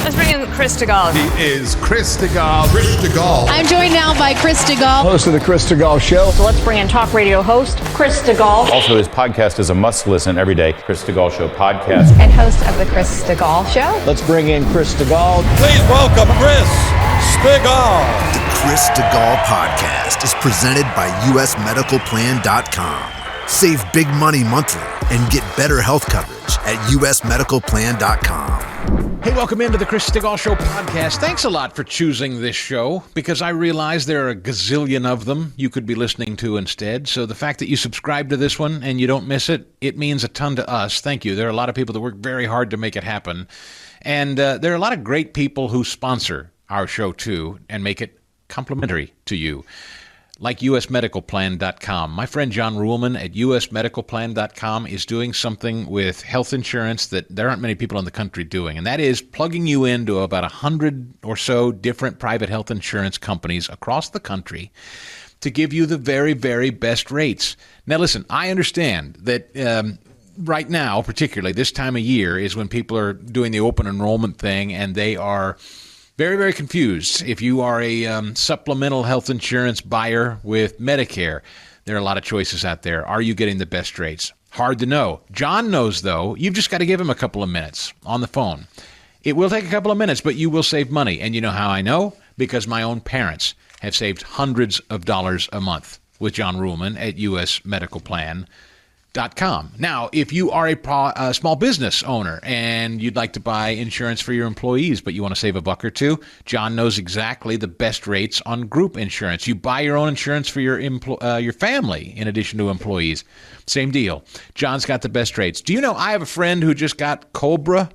Let's bring in Chris Stigall. He is Chris Stigall. Chris Stigall. I'm joined now by Chris Stigall. Host of the Chris Stigall Show. So let's bring in talk radio host Chris Stigall. Also, his podcast is a must-listen every day. Chris Stigall Show podcast. And host of the Chris Stigall Show. Let's bring in Chris Stigall. Please welcome Chris Stigall. The Chris Stigall podcast is presented by usmedicalplan.com. Save big money monthly and get better health coverage at usmedicalplan.com. Hey, welcome into the Chris Stigall Show podcast. Thanks a lot for choosing this show, because I realize there are a gazillion of them you could be listening to instead. So the fact that you subscribe to this one and you don't miss it, it means a ton to us. Thank you. There are a lot of people that work very hard to make it happen. And there are a lot of great people who sponsor our show, too, and make it complimentary to you, like usmedicalplan.com. My friend John Ruhlman at usmedicalplan.com is doing something with health insurance that there aren't many people in the country doing, and that is plugging you into about 100 or so different private health insurance companies across the country to give you the very, very best rates. Now, listen, I understand that right now, particularly this time of year, is when people are doing the open enrollment thing, and they are very, very confused. If you are a supplemental health insurance buyer with Medicare, there are a lot of choices out there. Are you getting the best rates? Hard to know. John knows, though. You've just got to give him a couple of minutes on the phone. It will take a couple of minutes, but you will save money. And you know how I know? Because my own parents have saved hundreds of dollars a month with John Ruhlman at usmedicalplan.com. Now, if you are a small business owner and you'd like to buy insurance for your employees, but you want to save a buck or two, John knows exactly the best rates on group insurance. You buy your own insurance for your family in addition to employees. Same deal. John's got the best rates. Do you know I have a friend who just got Cobra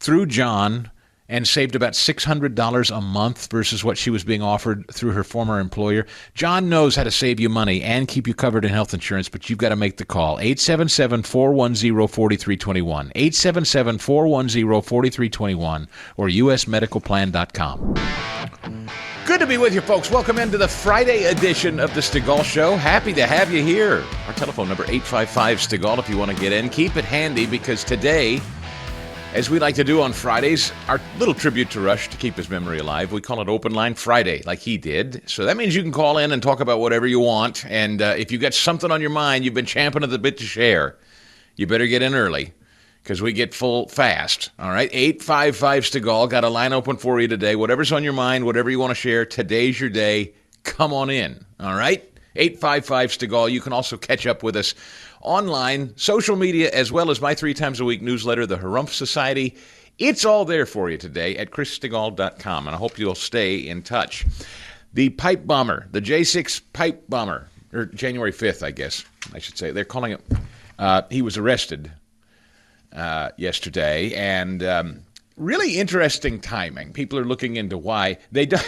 through John and saved about $600 a month versus what she was being offered through her former employer. John knows how to save you money and keep you covered in health insurance, but you've got to make the call. 877-410-4321. 877-410-4321 or usmedicalplan.com. Good to be with you, folks. Welcome into the Friday edition of the Stigall Show. Happy to have you here. Our telephone number, 855-STIGALL, if you want to get in. Keep it handy, because today, as we like to do on Fridays, our little tribute to Rush to keep his memory alive, we call it Open Line Friday, like he did. So that means you can call in and talk about whatever you want. And if you've got something on your mind you've been champing at the bit to share, you better get in early, because we get full fast. All right, 855-STIGALL. Got a line open for you today. Whatever's on your mind, whatever you want to share, today's your day. Come on in. All right, 855-STIGALL. You can also catch up with us online, social media, as well as my 3 times a week newsletter, the Harumph Society. It's all there for you today at chrisstigall.com, and I hope you'll stay in touch. The pipe bomber, the J6 pipe bomber, or January 5th, I guess I should say. They're calling it. He was arrested yesterday, and really interesting timing. People are looking into why they died.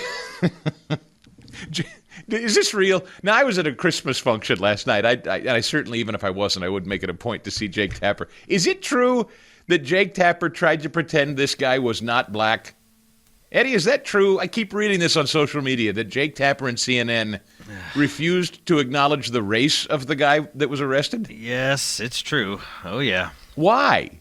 Is this real? Now, I was at a Christmas function last night. I certainly, even if I wasn't, I would make it a point to see Jake Tapper. Is it true that Jake Tapper tried to pretend this guy was not black? Eddie, is that true? I keep reading this on social media, that Jake Tapper and CNN refused to acknowledge the race of the guy that was arrested? Yes, it's true. Oh, yeah. Why?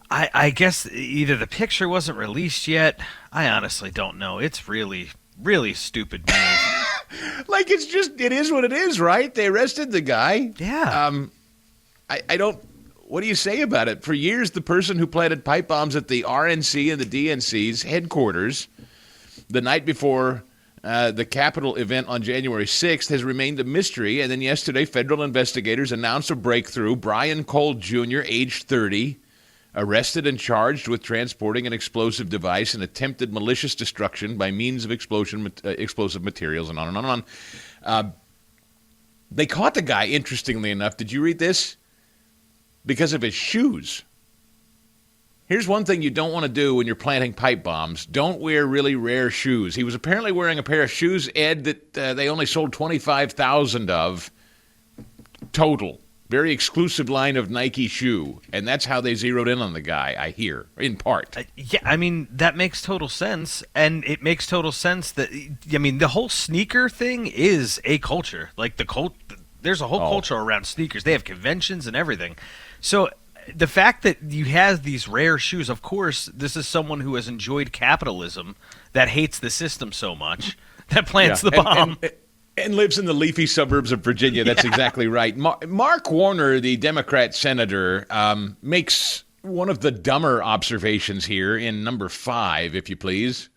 I guess either the picture wasn't released yet. I honestly don't know. It's really, really stupid move. Like, it is what it is, right? They arrested the guy. Yeah. I don't, what do you say about it? For years, the person who planted pipe bombs at the RNC and the DNC's headquarters the night before the Capitol event on January 6th has remained a mystery. And then yesterday, federal investigators announced a breakthrough. Brian Cole Jr., age 30, arrested and charged with transporting an explosive device and attempted malicious destruction by means of explosive materials, and on and on and on. They caught the guy, interestingly enough. Did you read this? Because of his shoes. Here's one thing you don't want to do when you're planting pipe bombs. Don't wear really rare shoes. He was apparently wearing a pair of shoes, Ed, that they only sold 25,000 of total. Very exclusive line of Nike shoe, and that's how they zeroed in on the guy, I hear, in part. Yeah, I mean, that makes total sense, and it makes total sense that, I mean, the whole sneaker thing is a culture. Like, there's a whole culture around sneakers. They have conventions and everything. So the fact that you have these rare shoes, of course, this is someone who has enjoyed capitalism, that hates the system so much, that plants the bomb. And lives in the leafy suburbs of Virginia. That's exactly right. Mark Warner, the Democrat senator, makes one of the dumber observations here in number 5, if you please.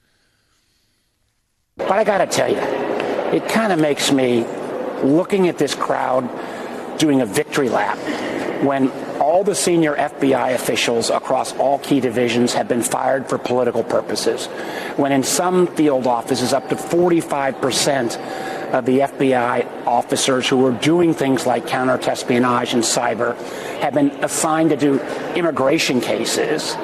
But I got to tell you, it kind of makes me, looking at this crowd doing a victory lap, when all the senior FBI officials across all key divisions have been fired for political purposes, when in some field offices up to 45% of the FBI officers who were doing things like counter-espionage and cyber have been assigned to do immigration cases.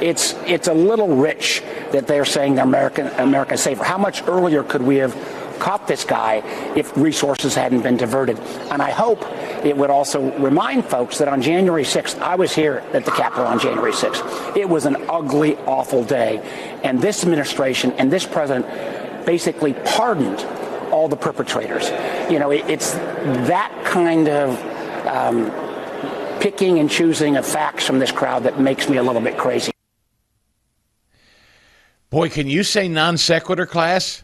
It's a little rich that they're saying America's safer. How much earlier could we have caught this guy if resources hadn't been diverted? And I hope it would also remind folks that on January 6th, I was here at the Capitol on January 6th. It was an ugly, awful day. And this administration and this president basically pardoned all the perpetrators. You know, it's that kind of picking and choosing of facts from this crowd that makes me a little bit crazy. Boy, can you say non sequitur, class?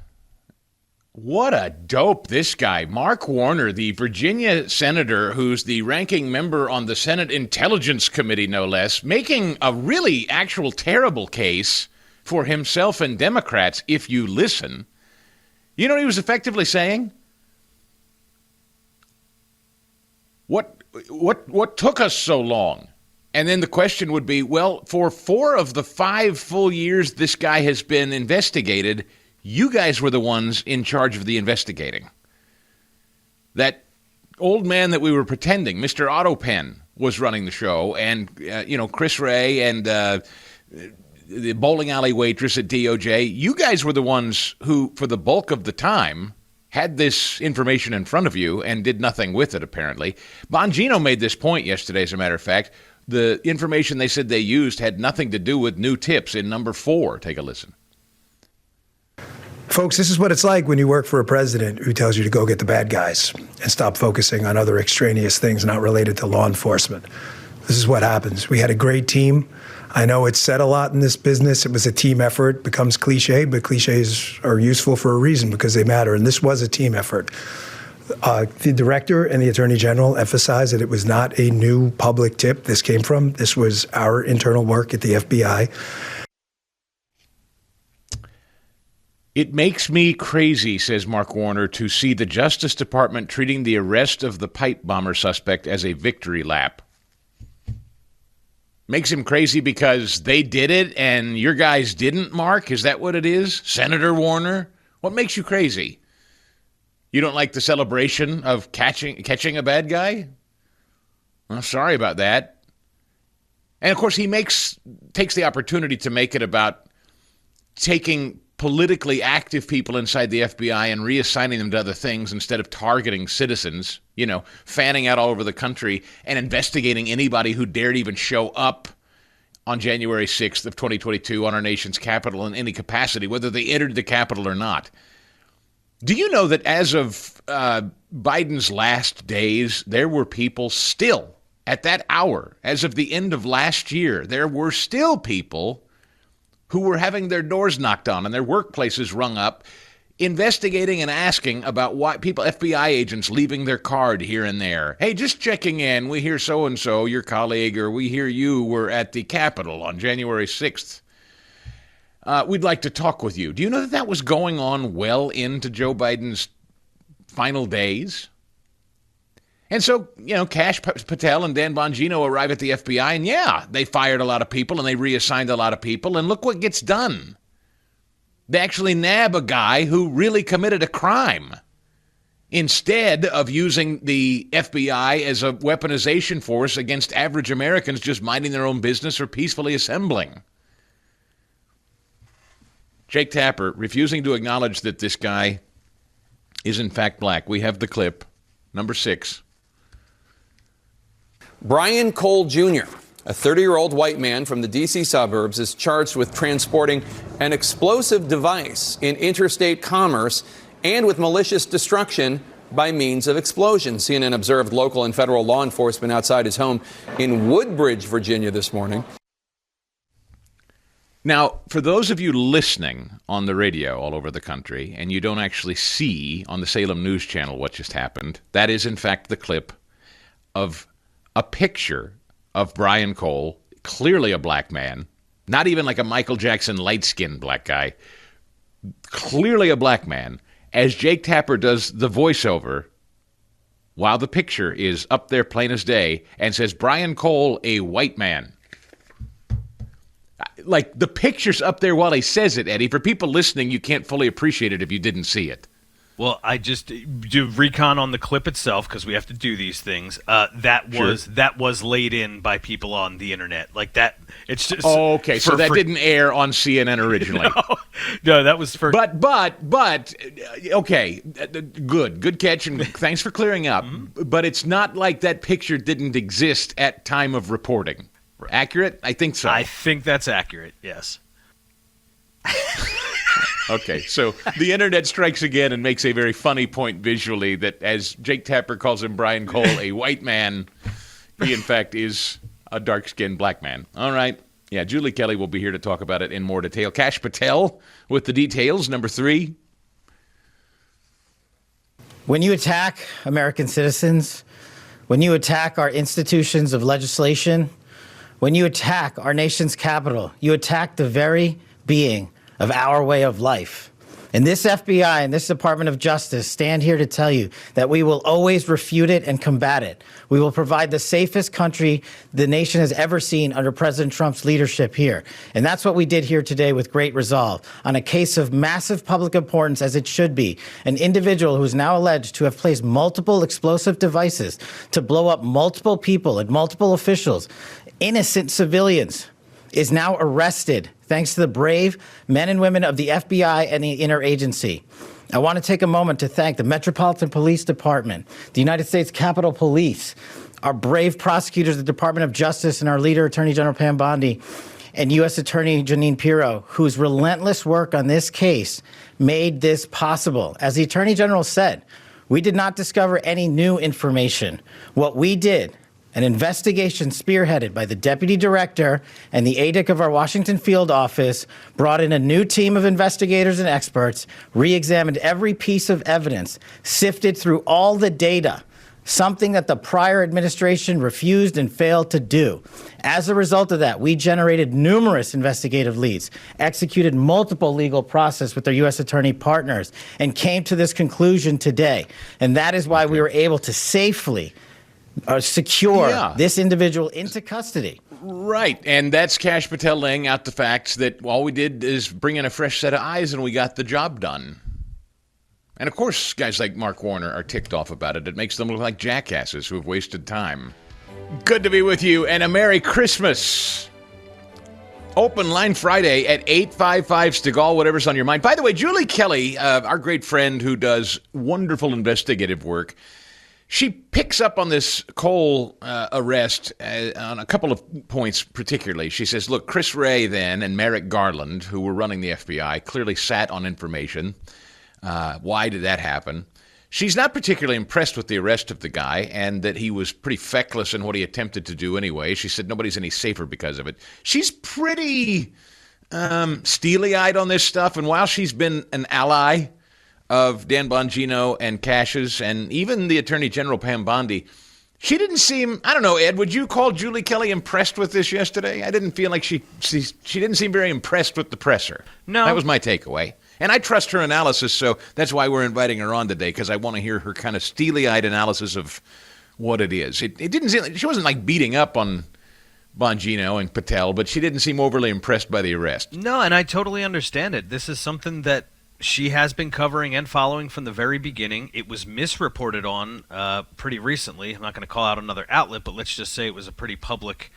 What a dope, this guy. Mark Warner, the Virginia senator who's the ranking member on the Senate Intelligence Committee, no less, making a really actual terrible case for himself and Democrats if you listen. You know what he was effectively saying? What took us so long? And then the question would be, well, for 4 of the 5 full years this guy has been investigated, you guys were the ones in charge of the investigating. That old man that we were pretending, Mr. Autopen, was running the show, and, Chris Wray and the bowling alley waitress at DOJ, you guys were the ones who, for the bulk of the time, had this information in front of you and did nothing with it, apparently. Bongino made this point yesterday, as a matter of fact. The information they said they used had nothing to do with new tips in number 4. Take a listen. Folks, this is what it's like when you work for a president who tells you to go get the bad guys and stop focusing on other extraneous things not related to law enforcement. This is what happens. We had a great team. I know it's said a lot in this business. It was a team effort. It becomes cliche, but cliches are useful for a reason because they matter. And this was a team effort. The director and the attorney general emphasized that it was not a new public tip this came from. This was our internal work at the FBI. It makes me crazy, says Mark Warner, to see the Justice Department treating the arrest of the pipe bomber suspect as a victory lap. Makes him crazy because they did it and your guys didn't, Mark? Is that what it is? Senator Warner? What makes you crazy? You don't like the celebration of catching a bad guy? Well, sorry about that. And, of course, he takes the opportunity to make it about taking politically active people inside the FBI and reassigning them to other things instead of targeting citizens, fanning out all over the country and investigating anybody who dared even show up on January 6th of 2022 on our nation's capital in any capacity, whether they entered the Capitol or not. Do you know that as of Biden's last days, there were people still at that hour, as of the end of last year, there were still people who were having their doors knocked on and their workplaces rung up, investigating and asking about why people, FBI agents, leaving their card here and there. Hey, just checking in. We hear so-and-so, your colleague, or we hear you were at the Capitol on January 6th. We'd like to talk with you. Do you know that was going on well into Joe Biden's final days? And so, Kash Patel and Dan Bongino arrive at the FBI, and they fired a lot of people and they reassigned a lot of people, and look what gets done. They actually nab a guy who really committed a crime instead of using the FBI as a weaponization force against average Americans just minding their own business or peacefully assembling. Jake Tapper refusing to acknowledge that this guy is in fact black. We have the clip, number 6. Brian Cole Jr., a 30-year-old white man from the D.C. suburbs, is charged with transporting an explosive device in interstate commerce and with malicious destruction by means of explosions. CNN observed local and federal law enforcement outside his home in Woodbridge, Virginia this morning. Now, for those of you listening on the radio all over the country, and you don't actually see on the Salem News Channel what just happened, that is, in fact, the clip of a picture of Brian Cole, clearly a black man, not even like a Michael Jackson light-skinned black guy, clearly a black man, as Jake Tapper does the voiceover while the picture is up there plain as day and says, Brian Cole, a white man. Like, the picture's up there while he says it, Eddie. For people listening, you can't fully appreciate it if you didn't see it. Well, I just do recon on the clip itself because we have to do these things. That was laid in by people on the internet, like that. It's just okay. So that didn't air on CNN originally. No, that was for. But okay, good catch, and thanks for clearing up. Mm-hmm. But it's not like that picture didn't exist at time of reporting. Right. Accurate? I think so. I think that's accurate. Yes. Okay, so the internet strikes again and makes a very funny point visually that as Jake Tapper calls him Brian Cole, a white man, he in fact is a dark-skinned black man. All right. Yeah, Julie Kelly will be here to talk about it in more detail. Kash Patel with the details, number 3. When you attack American citizens, when you attack our institutions of legislation, when you attack our nation's capital, you attack the very being of our way of life. And this FBI and this Department of Justice stand here to tell you that we will always refute it and combat it. We will provide the safest country the nation has ever seen under President Trump's leadership here. And that's what we did here today with great resolve on a case of massive public importance, as it should be. An individual who is now alleged to have placed multiple explosive devices to blow up multiple people and multiple officials, innocent civilians, is now arrested thanks to the brave men and women of the FBI and the interagency. I want to take a moment to thank the Metropolitan Police Department, the United States Capitol Police, our brave prosecutors, the Department of Justice, and our leader, Attorney General Pam Bondi, and U.S. Attorney Janine Pirro, whose relentless work on this case made this possible. As the Attorney General said, we did not discover any new information. What we did, an investigation spearheaded by the deputy director and the ADIC of our Washington field office, brought in a new team of investigators and experts, re-examined every piece of evidence, sifted through all the data, something that the prior administration refused and failed to do. As a result of that, we generated numerous investigative leads, executed multiple legal process with our U.S. attorney partners, and came to this conclusion today. And that is why we were able to safely secure this individual into custody. Right, and that's Kash Patel laying out the facts that all we did is bring in a fresh set of eyes and we got the job done. And of course, guys like Mark Warner are ticked off about it. It makes them look like jackasses who have wasted time. Good to be with you, and a Merry Christmas. Open line Friday at 855 Stigall, whatever's on your mind. By the way, Julie Kelly, our great friend who does wonderful investigative work, she picks up on this Cole arrest on a couple of points particularly. She says, look, Chris Wray then and Merrick Garland, who were running the FBI, clearly sat on information. Why did that happen? She's not particularly impressed with the arrest of the guy and that he was pretty feckless in what he attempted to do anyway. She said nobody's any safer because of it. She's pretty steely-eyed on this stuff, and while she's been an ally of Dan Bongino and Cash's and even the Attorney General Pam Bondi, she didn't seem, I don't know, Ed, would you call Julie Kelly impressed with this yesterday? I didn't feel like she didn't seem very impressed with the presser. No. That was my takeaway. And I trust her analysis, so that's why we're inviting her on today, because I want to hear her kind of steely-eyed analysis of what it is. It didn't seem like, she wasn't like beating up on Bongino and Patel, but she didn't seem overly impressed by the arrest. No, and I totally understand it. This is something that she has been covering and following from the very beginning. It was misreported on pretty recently. I'm not going to call out another outlet, but let's just say it was a pretty public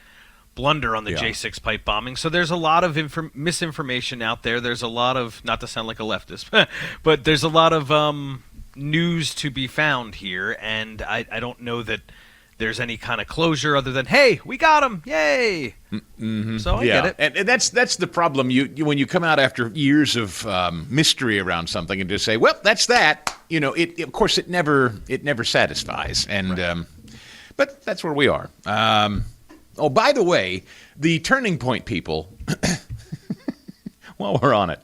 blunder on the J6 pipe bombing. So there's a lot of misinformation out there. There's a lot of, not to sound like a leftist, but there's a lot of news to be found here, and I don't know that there's any kind of closure other than, hey, we got him, yay! Mm-hmm. So I get it. And that's the problem. You when you come out after years of mystery around something and just say, well, that's that. of course, it never satisfies, and but that's where we are. Oh, by the way, the Turning Point people, while we're on it,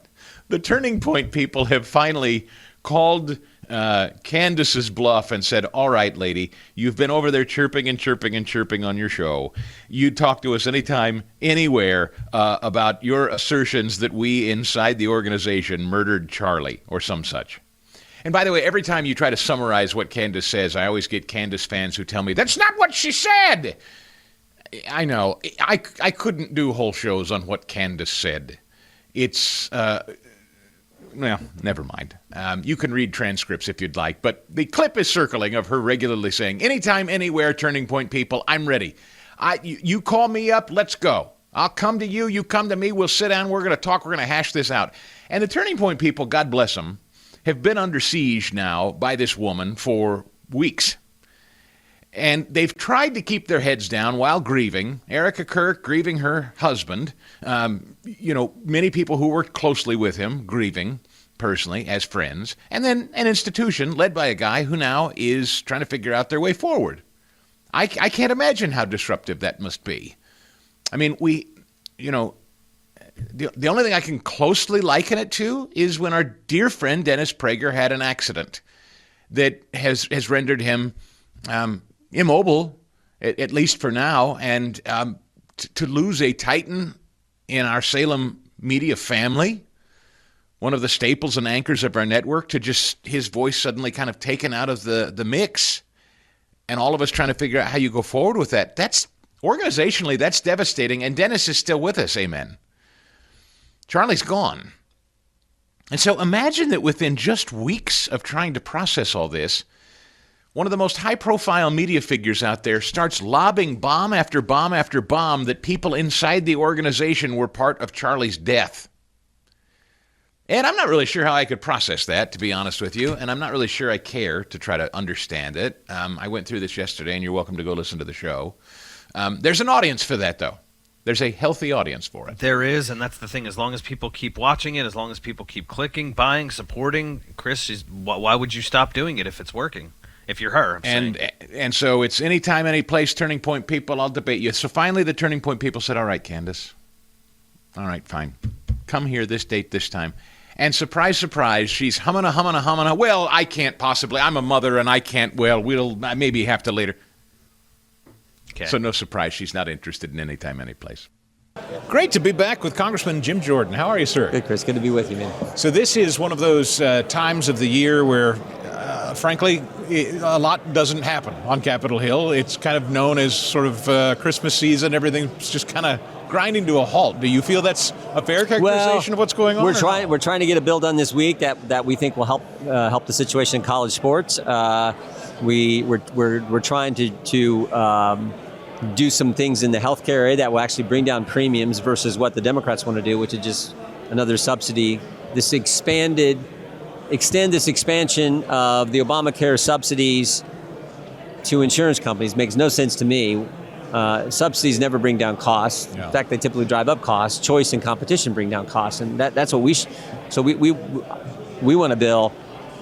the Turning Point people have finally called Candace's bluff and said, all right, lady, you've been over there chirping and chirping and chirping on your show. You talk to us anytime, anywhere about your assertions that we inside the organization murdered Charlie or some such. And by the way, every time you try to summarize what Candace says, I always get Candace fans who tell me, that's not what she said. I know. I couldn't do whole shows on what Candace said. It's, well, never mind. You can read transcripts if you'd like, but the clip is circling of her regularly saying, anytime, anywhere, Turning Point people, I'm ready. You call me up, let's go. I'll come to you, you come to me, we'll sit down, we're going to talk, we're going to hash this out. And the Turning Point people, God bless them, have been under siege now by this woman for weeks. And they've tried to keep their heads down while grieving. Erica Kirk grieving her husband. Many people who worked closely with him grieving personally as friends. And then an institution led by a guy who now is trying to figure out their way forward. I can't imagine how disruptive that must be. I mean, the only thing I can closely liken it to is when our dear friend Dennis Prager had an accident that has rendered him immobile, at least for now, and to lose a titan in our Salem media family, one of the staples and anchors of our network, to just his voice suddenly kind of taken out of the mix, and all of us trying to figure out how you go forward with that. That's organizationally, that's devastating, and Dennis is still with us, amen. Charlie's gone. And so imagine that within just weeks of trying to process all this, one of the most high-profile media figures out there starts lobbing bomb after bomb after bomb that people inside the organization were part of Charlie's death. And I'm not really sure how I could process that, to be honest with you, and I'm not really sure I care to try to understand it. I went through this yesterday, and you're welcome to go listen to the show. There's an audience for that, though. There's a healthy audience for it. There is, and that's the thing. As long as people keep watching it, as long as people keep clicking, buying, supporting, Chris, why would you stop doing it if it's working? If you're her, and so it's anytime, any place, Turning Point people, I'll debate you. So finally the Turning Point people said, all right, Candace, all right, fine. Come here this date, this time. And surprise, surprise, she's humming. Well, I can't possibly. I'm a mother and I can't. Well, we'll maybe have to later. Okay. So no surprise, she's not interested in anytime, any place. Great to be back with Congressman Jim Jordan. How are you, sir? Good, Chris. Good to be with you, man. So this is one of those times of the year where frankly, a lot doesn't happen on Capitol Hill. It's kind of known as sort of Christmas season. Everything's just kind of grinding to a halt. Do you feel that's a fair characterization of what's going on? We're trying to get a bill done this week that we think will help the situation in college sports. We're trying to do some things in the healthcare area that will actually bring down premiums versus what the Democrats want to do, which is just another subsidy. Extend this expansion of the Obamacare subsidies to insurance companies makes no sense to me. Subsidies never bring down costs. Yeah. In fact, they typically drive up costs. Choice and competition bring down costs, and that's what we want a bill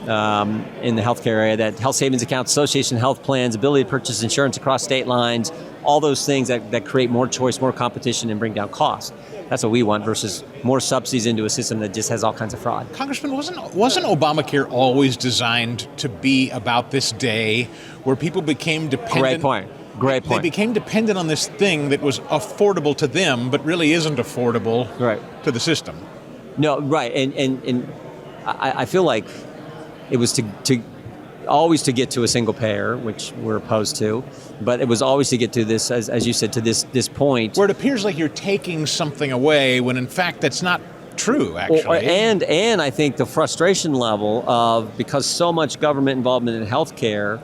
in the healthcare area, that health savings accounts, association health plans, ability to purchase insurance across state lines, all those things that create more choice, more competition, and bring down costs. That's what we want versus more subsidies into a system that just has all kinds of fraud. Congressman, wasn't Obamacare always designed to be about this day where people became dependent? Great point. They became dependent on this thing that was affordable to them, but really isn't affordable to the system. No, right. And I feel like it was always to get to a single payer, which we're opposed to, but it was always to get to this, as you said, to this point. Where it appears like you're taking something away when in fact that's not true, actually. And I think the frustration level of, because so much government involvement in healthcare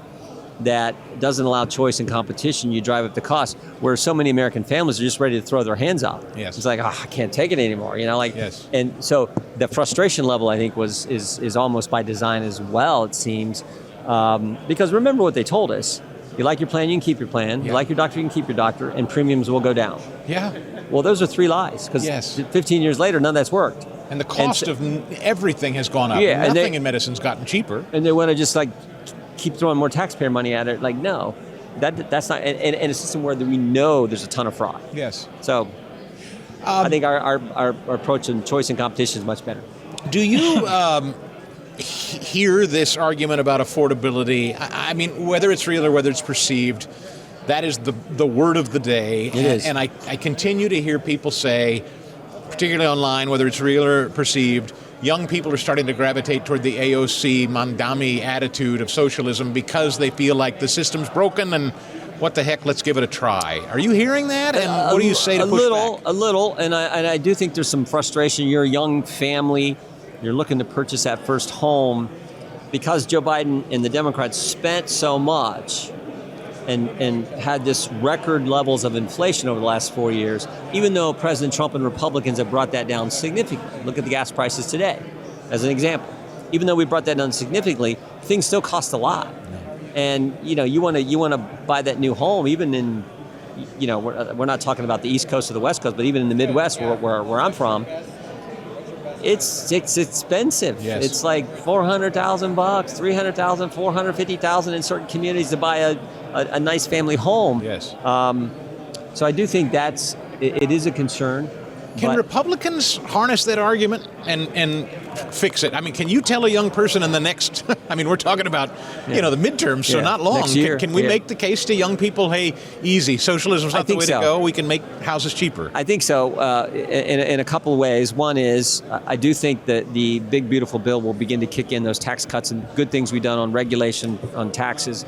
that doesn't allow choice and competition, you drive up the cost, where so many American families are just ready to throw their hands up. Yes. It's like, I can't take it anymore, Yes. And so the frustration level, I think, is almost by design as well, it seems. Because remember what they told us. You like your plan, you can keep your plan. You like your doctor, you can keep your doctor, and premiums will go down. Yeah. Well, those are three lies, because 15 years later, none of that's worked. And the cost of everything has gone up. Yeah, Nothing in medicine's gotten cheaper. And they want to just like keep throwing more taxpayer money at it. Like, no, that's not. And a system where we know there's a ton of fraud. Yes. So I think our approach and choice and competition is much better. Do you hear this argument about affordability? I mean, whether it's real or whether it's perceived, that is the word of the day. It is. And I continue to hear people say, particularly online, whether it's real or perceived, young people are starting to gravitate toward the AOC Mandami attitude of socialism because they feel like the system's broken and what the heck, let's give it a try. Are you hearing that? And what do you say to push back? A little, and I do think there's some frustration. You're a young family, you're looking to purchase that first home. Because Joe Biden and the Democrats spent so much and had this record levels of inflation over the last 4 years, even though President Trump and Republicans have brought that down significantly. Look at the gas prices today, as an example. Even though we brought that down significantly, things still cost a lot. And you want to buy that new home, even in, we're not talking about the East Coast or the West Coast, but even in the Midwest, where I'm from, it's expensive. Yes. It's like $400,000, $300,000, $450,000 in certain communities to buy a nice family home. Yes. So I do think it is a concern. Can Republicans harness that argument and fix it? I mean, can you tell a young person in the next, I mean, we're talking about, the midterms, so not long. Next year. Can we make the case to young people, hey, easy, socialism's not the way to go, we can make houses cheaper? I think so, in a couple of ways. One is, I do think that the big, beautiful bill will begin to kick in those tax cuts and good things we've done on regulation, on taxes,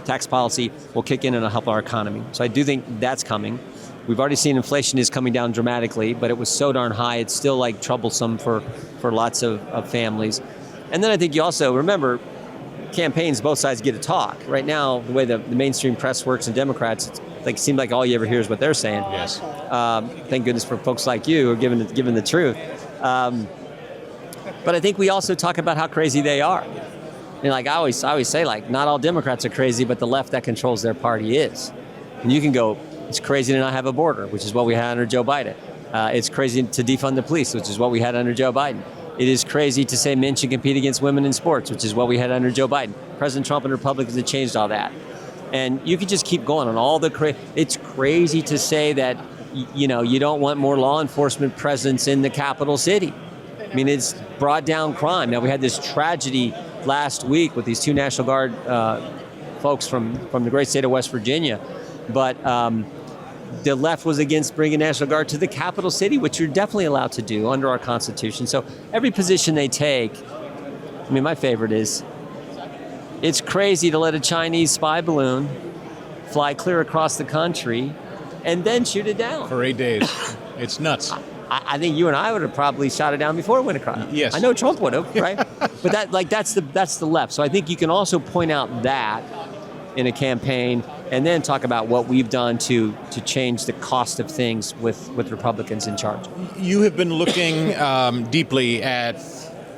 tax policy will kick in and help our economy. So I do think that's coming. We've already seen inflation is coming down dramatically, but it was so darn high, it's still like troublesome for lots of families. And then I think you also, remember, campaigns, both sides get to talk. Right now, the way the mainstream press works and Democrats, it seems like all you ever hear is what they're saying. Yes. Thank goodness for folks like you who are giving the truth. But I think we also talk about how crazy they are. And like I always say, like, not all Democrats are crazy, but the left that controls their party is. And you can go, it's crazy to not have a border, which is what we had under Joe Biden. It's crazy to defund the police, which is what we had under Joe Biden. It is crazy to say men should compete against women in sports, which is what we had under Joe Biden. President Trump and Republicans have changed all that. And you could just keep going on all the it's crazy to say that, you don't want more law enforcement presence in the capital city. I mean, it's brought down crime. Now, we had this tragedy last week with these two National Guard folks from the great state of West Virginia. But the left was against bringing National Guard to the capital city, which you're definitely allowed to do under our Constitution. So every position they take, I mean, my favorite is, it's crazy to let a Chinese spy balloon fly clear across the country and then shoot it down. For 8 days. It's nuts. I think you and I would have probably shot it down before it went across. Yes. I know Trump would have, right? But that's the left. So I think you can also point out that in a campaign and then talk about what we've done to change the cost of things with Republicans in charge. You have been looking deeply at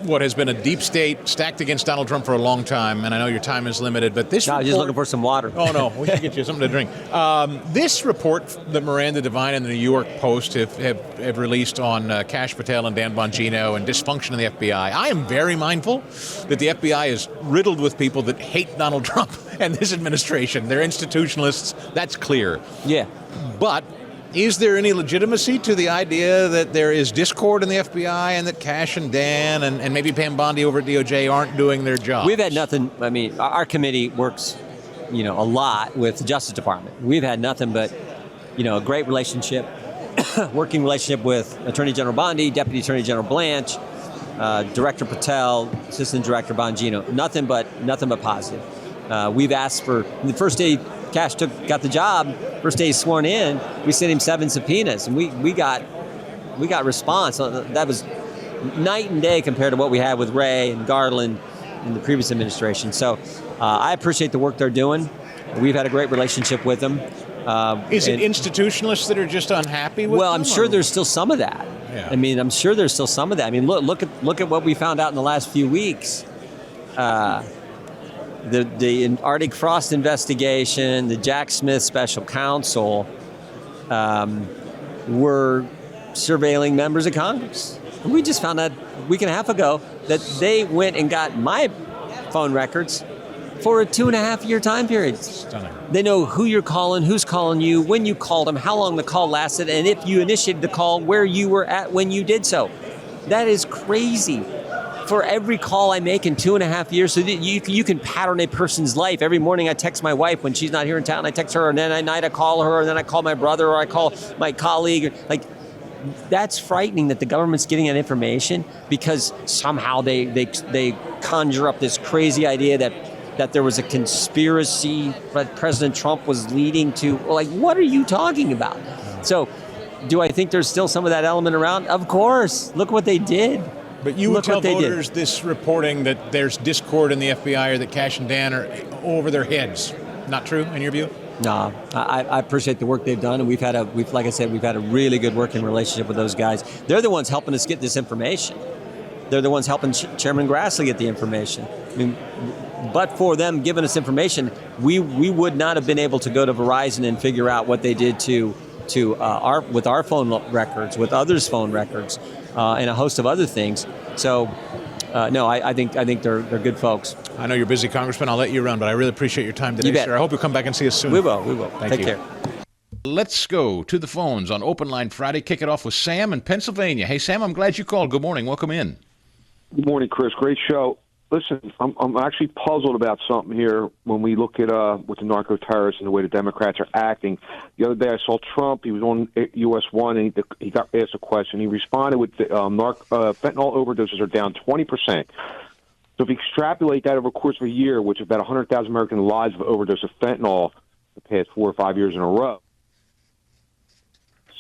what has been a deep state stacked against Donald Trump for a long time, and I know your time is limited, but this report... I was just looking for some water. Oh, no, we should get you something to drink. This report that Miranda Devine and the New York Post have released on Kash Patel and Dan Bongino and dysfunction in the FBI, I am very mindful that the FBI is riddled with people that hate Donald Trump and this administration. They're institutionalists, that's clear. Yeah. But is there any legitimacy to the idea that there is discord in the FBI and that Kash and Dan and maybe Pam Bondi over at DOJ aren't doing their job? We've had nothing. I mean, our committee works, a lot with the Justice Department. We've had nothing but, a great relationship, working relationship with Attorney General Bondi, Deputy Attorney General Blanche, Director Patel, Assistant Director Bongino. Nothing but positive. We've asked for the first day Kash got the job. First day he's sworn in, we sent him 7 subpoenas, and we got response. That was night and day compared to what we had with Wray and Garland in the previous administration. So I appreciate the work they're doing. We've had a great relationship with them. Is it institutionalists that are just unhappy with them? Well, I'm sure there's still some of that. Yeah. I mean, I'm sure there's still some of that. I mean, look at what we found out in the last few weeks. The Arctic Frost investigation, the Jack Smith special counsel were surveilling members of Congress. And we just found out a week and a half ago that they went and got my phone records for a 2.5-year time period. Stunning. They know who you're calling, who's calling you, when you called them, how long the call lasted, and if you initiated the call, where you were at when you did so. That is crazy. For every call I make in 2.5 years, so that you can pattern a person's life. Every morning I text my wife when she's not here in town, I text her, and then at night I call her, and then I call my brother, or I call my colleague. Like, that's frightening that the government's getting that information because somehow they conjure up this crazy idea that there was a conspiracy that President Trump was leading to. Like, what are you talking about? So, do I think there's still some of that element around? Of course. Look what they did. But you would tell voters this reporting that there's discord in the FBI or that Cash and Dan are over their heads. Not true, in your view? No, I appreciate the work they've done, and we've had a really good working relationship with those guys. They're the ones helping us get this information. They're the ones helping Chairman Grassley get the information. I mean, but for them giving us information, we would not have been able to go to Verizon and figure out what they did with our phone records, with others' phone records, and a host of other things. So, no, I think they're good folks. I know you're busy, Congressman. I'll let you run, but I really appreciate your time today, sir. I hope you'll come back and see us soon. We will. Thank you. Take care. Let's go to the phones on Open Line Friday. Kick it off with Sam in Pennsylvania. Hey, Sam, I'm glad you called. Good morning. Welcome in. Good morning, Chris. Great show. Listen, I'm actually puzzled about something here when we look at with the narco-terrorists and the way the Democrats are acting. The other day I saw Trump. He was on US 1, and he got asked a question. He responded with fentanyl overdoses are down 20%. So if you extrapolate that over the course of a year, which is about 100,000 American lives of overdose of fentanyl the past 4 or 5 years in a row.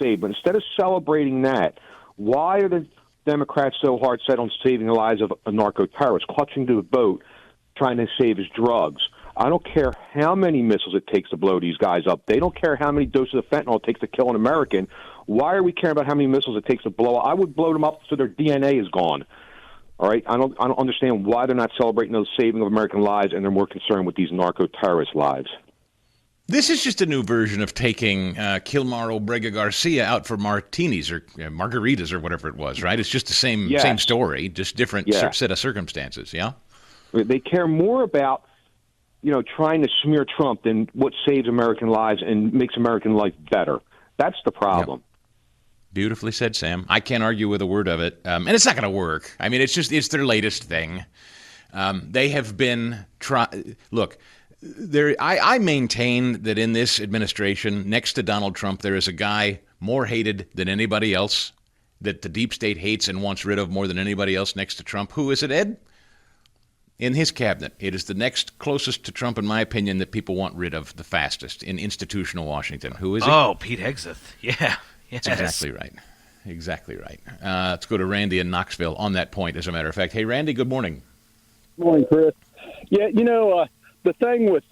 But instead of celebrating that, why are the Democrats so hard set on saving the lives of a narco-terrorist, clutching to the boat, trying to save his drugs? I don't care how many missiles it takes to blow these guys up. They don't care how many doses of fentanyl it takes to kill an American. Why are we caring about how many missiles it takes to blow up? I would blow them up so their DNA is gone. All right? I don't understand why they're not celebrating the saving of American lives and they're more concerned with these narco-terrorist lives. This is just a new version of taking Kilmar Obrega Garcia out for martinis or margaritas or whatever it was, right? It's just the same story, just different set of circumstances, yeah? They care more about, trying to smear Trump than what saves American lives and makes American life better. That's the problem. Yep. Beautifully said, Sam. I can't argue with a word of it. And it's not going to work. I mean, it's their latest thing. They have been look, I maintain that in this administration, next to Donald Trump, there is a guy more hated than anybody else, that the deep state hates and wants rid of more than anybody else next to Trump. Who is it, Ed? In his cabinet. It is the next closest to Trump, in my opinion, that people want rid of the fastest in institutional Washington. Who is he? Oh, Pete Hegseth. Yeah. Yes. That's exactly right. Let's go to Randy in Knoxville on that point, as a matter of fact. Hey, Randy, good morning. Good morning, Chris. Yeah, the thing with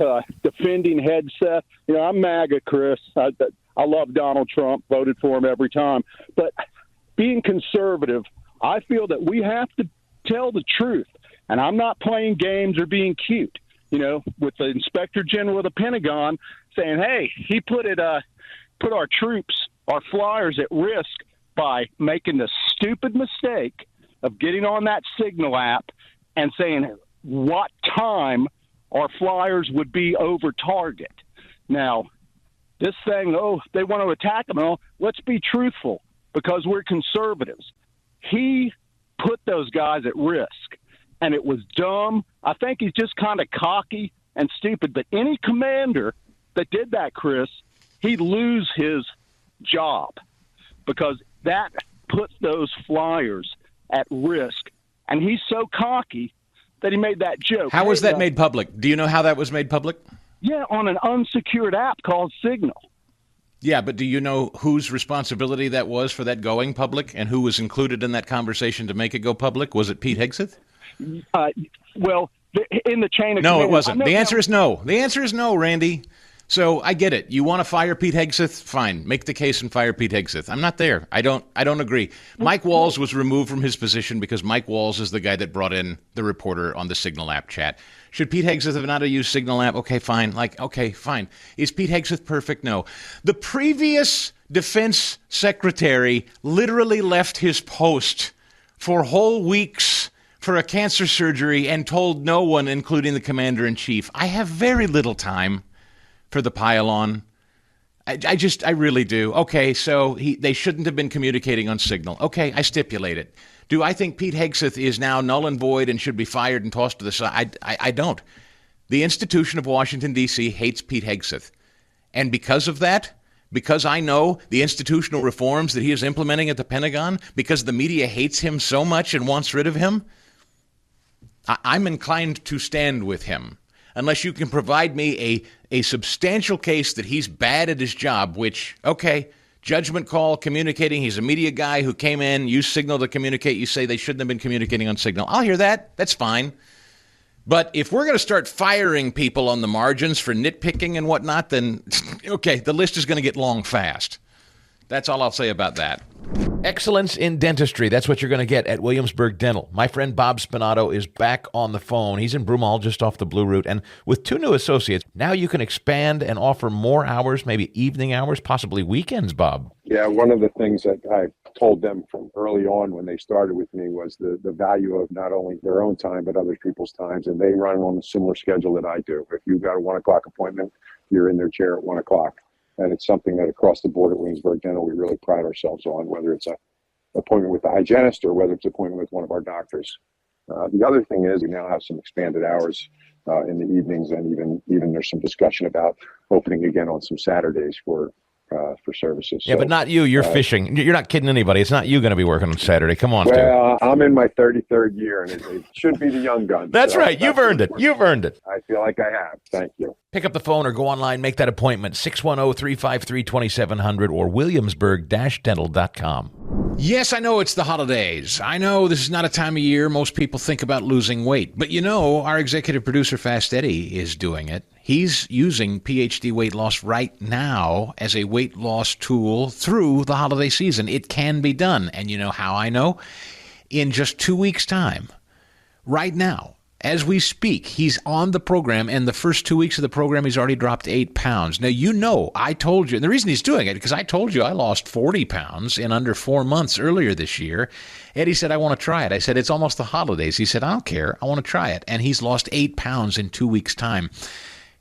defending Hegseth, I'm MAGA, Chris. I love Donald Trump, voted for him every time. But being conservative, I feel that we have to tell the truth. And I'm not playing games or being cute, with the Inspector General of the Pentagon saying, hey, he put our troops, our flyers at risk by making the stupid mistake of getting on that Signal app and saying what time our flyers would be over target. Now, this thing, they want to attack them. Oh, let's be truthful because we're conservatives. He put those guys at risk, and it was dumb. I think he's just kind of cocky and stupid. But any commander that did that, Chris, he'd lose his job because that puts those flyers at risk. And he's so cocky that he made that joke. How was that made public? Do you know how that was made public? Yeah, on an unsecured app called Signal. Yeah, but do you know whose responsibility that was for that going public and who was included in that conversation to make it go public? Was it Pete Hegseth? Well, in the chain of No, it wasn't. The answer is no. The answer is no, Randy. So I get it. You want to fire Pete Hegseth? Fine. Make the case and fire Pete Hegseth. I'm not there. I don't agree. Mike Walls was removed from his position because Mike Walls is the guy that brought in the reporter on the Signal app chat. Should Pete Hegseth have not used Signal app? Okay, fine. Okay, fine. Is Pete Hegseth perfect? No. The previous defense secretary literally left his post for whole weeks for a cancer surgery and told no one, including the commander-in-chief. I have very little time for the pile-on. I really do. Okay, so they shouldn't have been communicating on Signal. Okay, I stipulate it. Do I think Pete Hegseth is now null and void and should be fired and tossed to the side? I don't. The institution of Washington, D.C. hates Pete Hegseth. And because of that, because I know the institutional reforms that he is implementing at the Pentagon, because the media hates him so much and wants rid of him, I'm inclined to stand with him. Unless you can provide me a substantial case that he's bad at his job, which, okay, judgment call, communicating. He's a media guy who came in, used Signal to communicate. You say they shouldn't have been communicating on Signal. I'll hear that. That's fine. But if we're going to start firing people on the margins for nitpicking and whatnot, then, okay, the list is going to get long fast. That's all I'll say about that. Excellence in dentistry. That's what you're going to get at Williamsburg Dental. My friend Bob Spinato is back on the phone. He's in Broomall, just off the Blue Route. And with 2 new associates, now you can expand and offer more hours, maybe evening hours, possibly weekends, Bob. Yeah, one of the things that I told them from early on when they started with me was the value of not only their own time, but other people's times. And they run on a similar schedule that I do. If you've got a 1 o'clock appointment, you're in their chair at 1 o'clock. And it's something that across the board at Williamsburg Dental, we really pride ourselves on, whether it's an appointment with the hygienist or whether it's an appointment with one of our doctors. The other thing is we now have some expanded hours in the evenings, and even there's some discussion about opening again on some Saturdays for services. Yeah, but not you. You're fishing. You're not kidding anybody. It's not you going to be working on Saturday. Come on, Well, I'm in my 33rd year, and it should be the young guns. That's right. You've earned it. You've earned it. I feel like I have. Thank you. Pick up the phone or go online, make that appointment, 610-353-2700 or williamsburg-dental.com. Yes, I know it's the holidays. I know this is not a time of year most people think about losing weight. But you know, our executive producer, Fast Eddie, is doing it. He's using PhD weight loss right now as a weight loss tool through the holiday season. It can be done. And you know how I know? In just 2 weeks' time, right now, as we speak, he's on the program, and the first 2 weeks of the program, he's already dropped 8 pounds. Now, you know, I told you, and the reason he's doing it, because I told you I lost 40 pounds in under 4 months earlier this year. Eddie said, I want to try it. I said, it's almost the holidays. He said, I don't care. I want to try it. And he's lost 8 pounds in 2 weeks' time.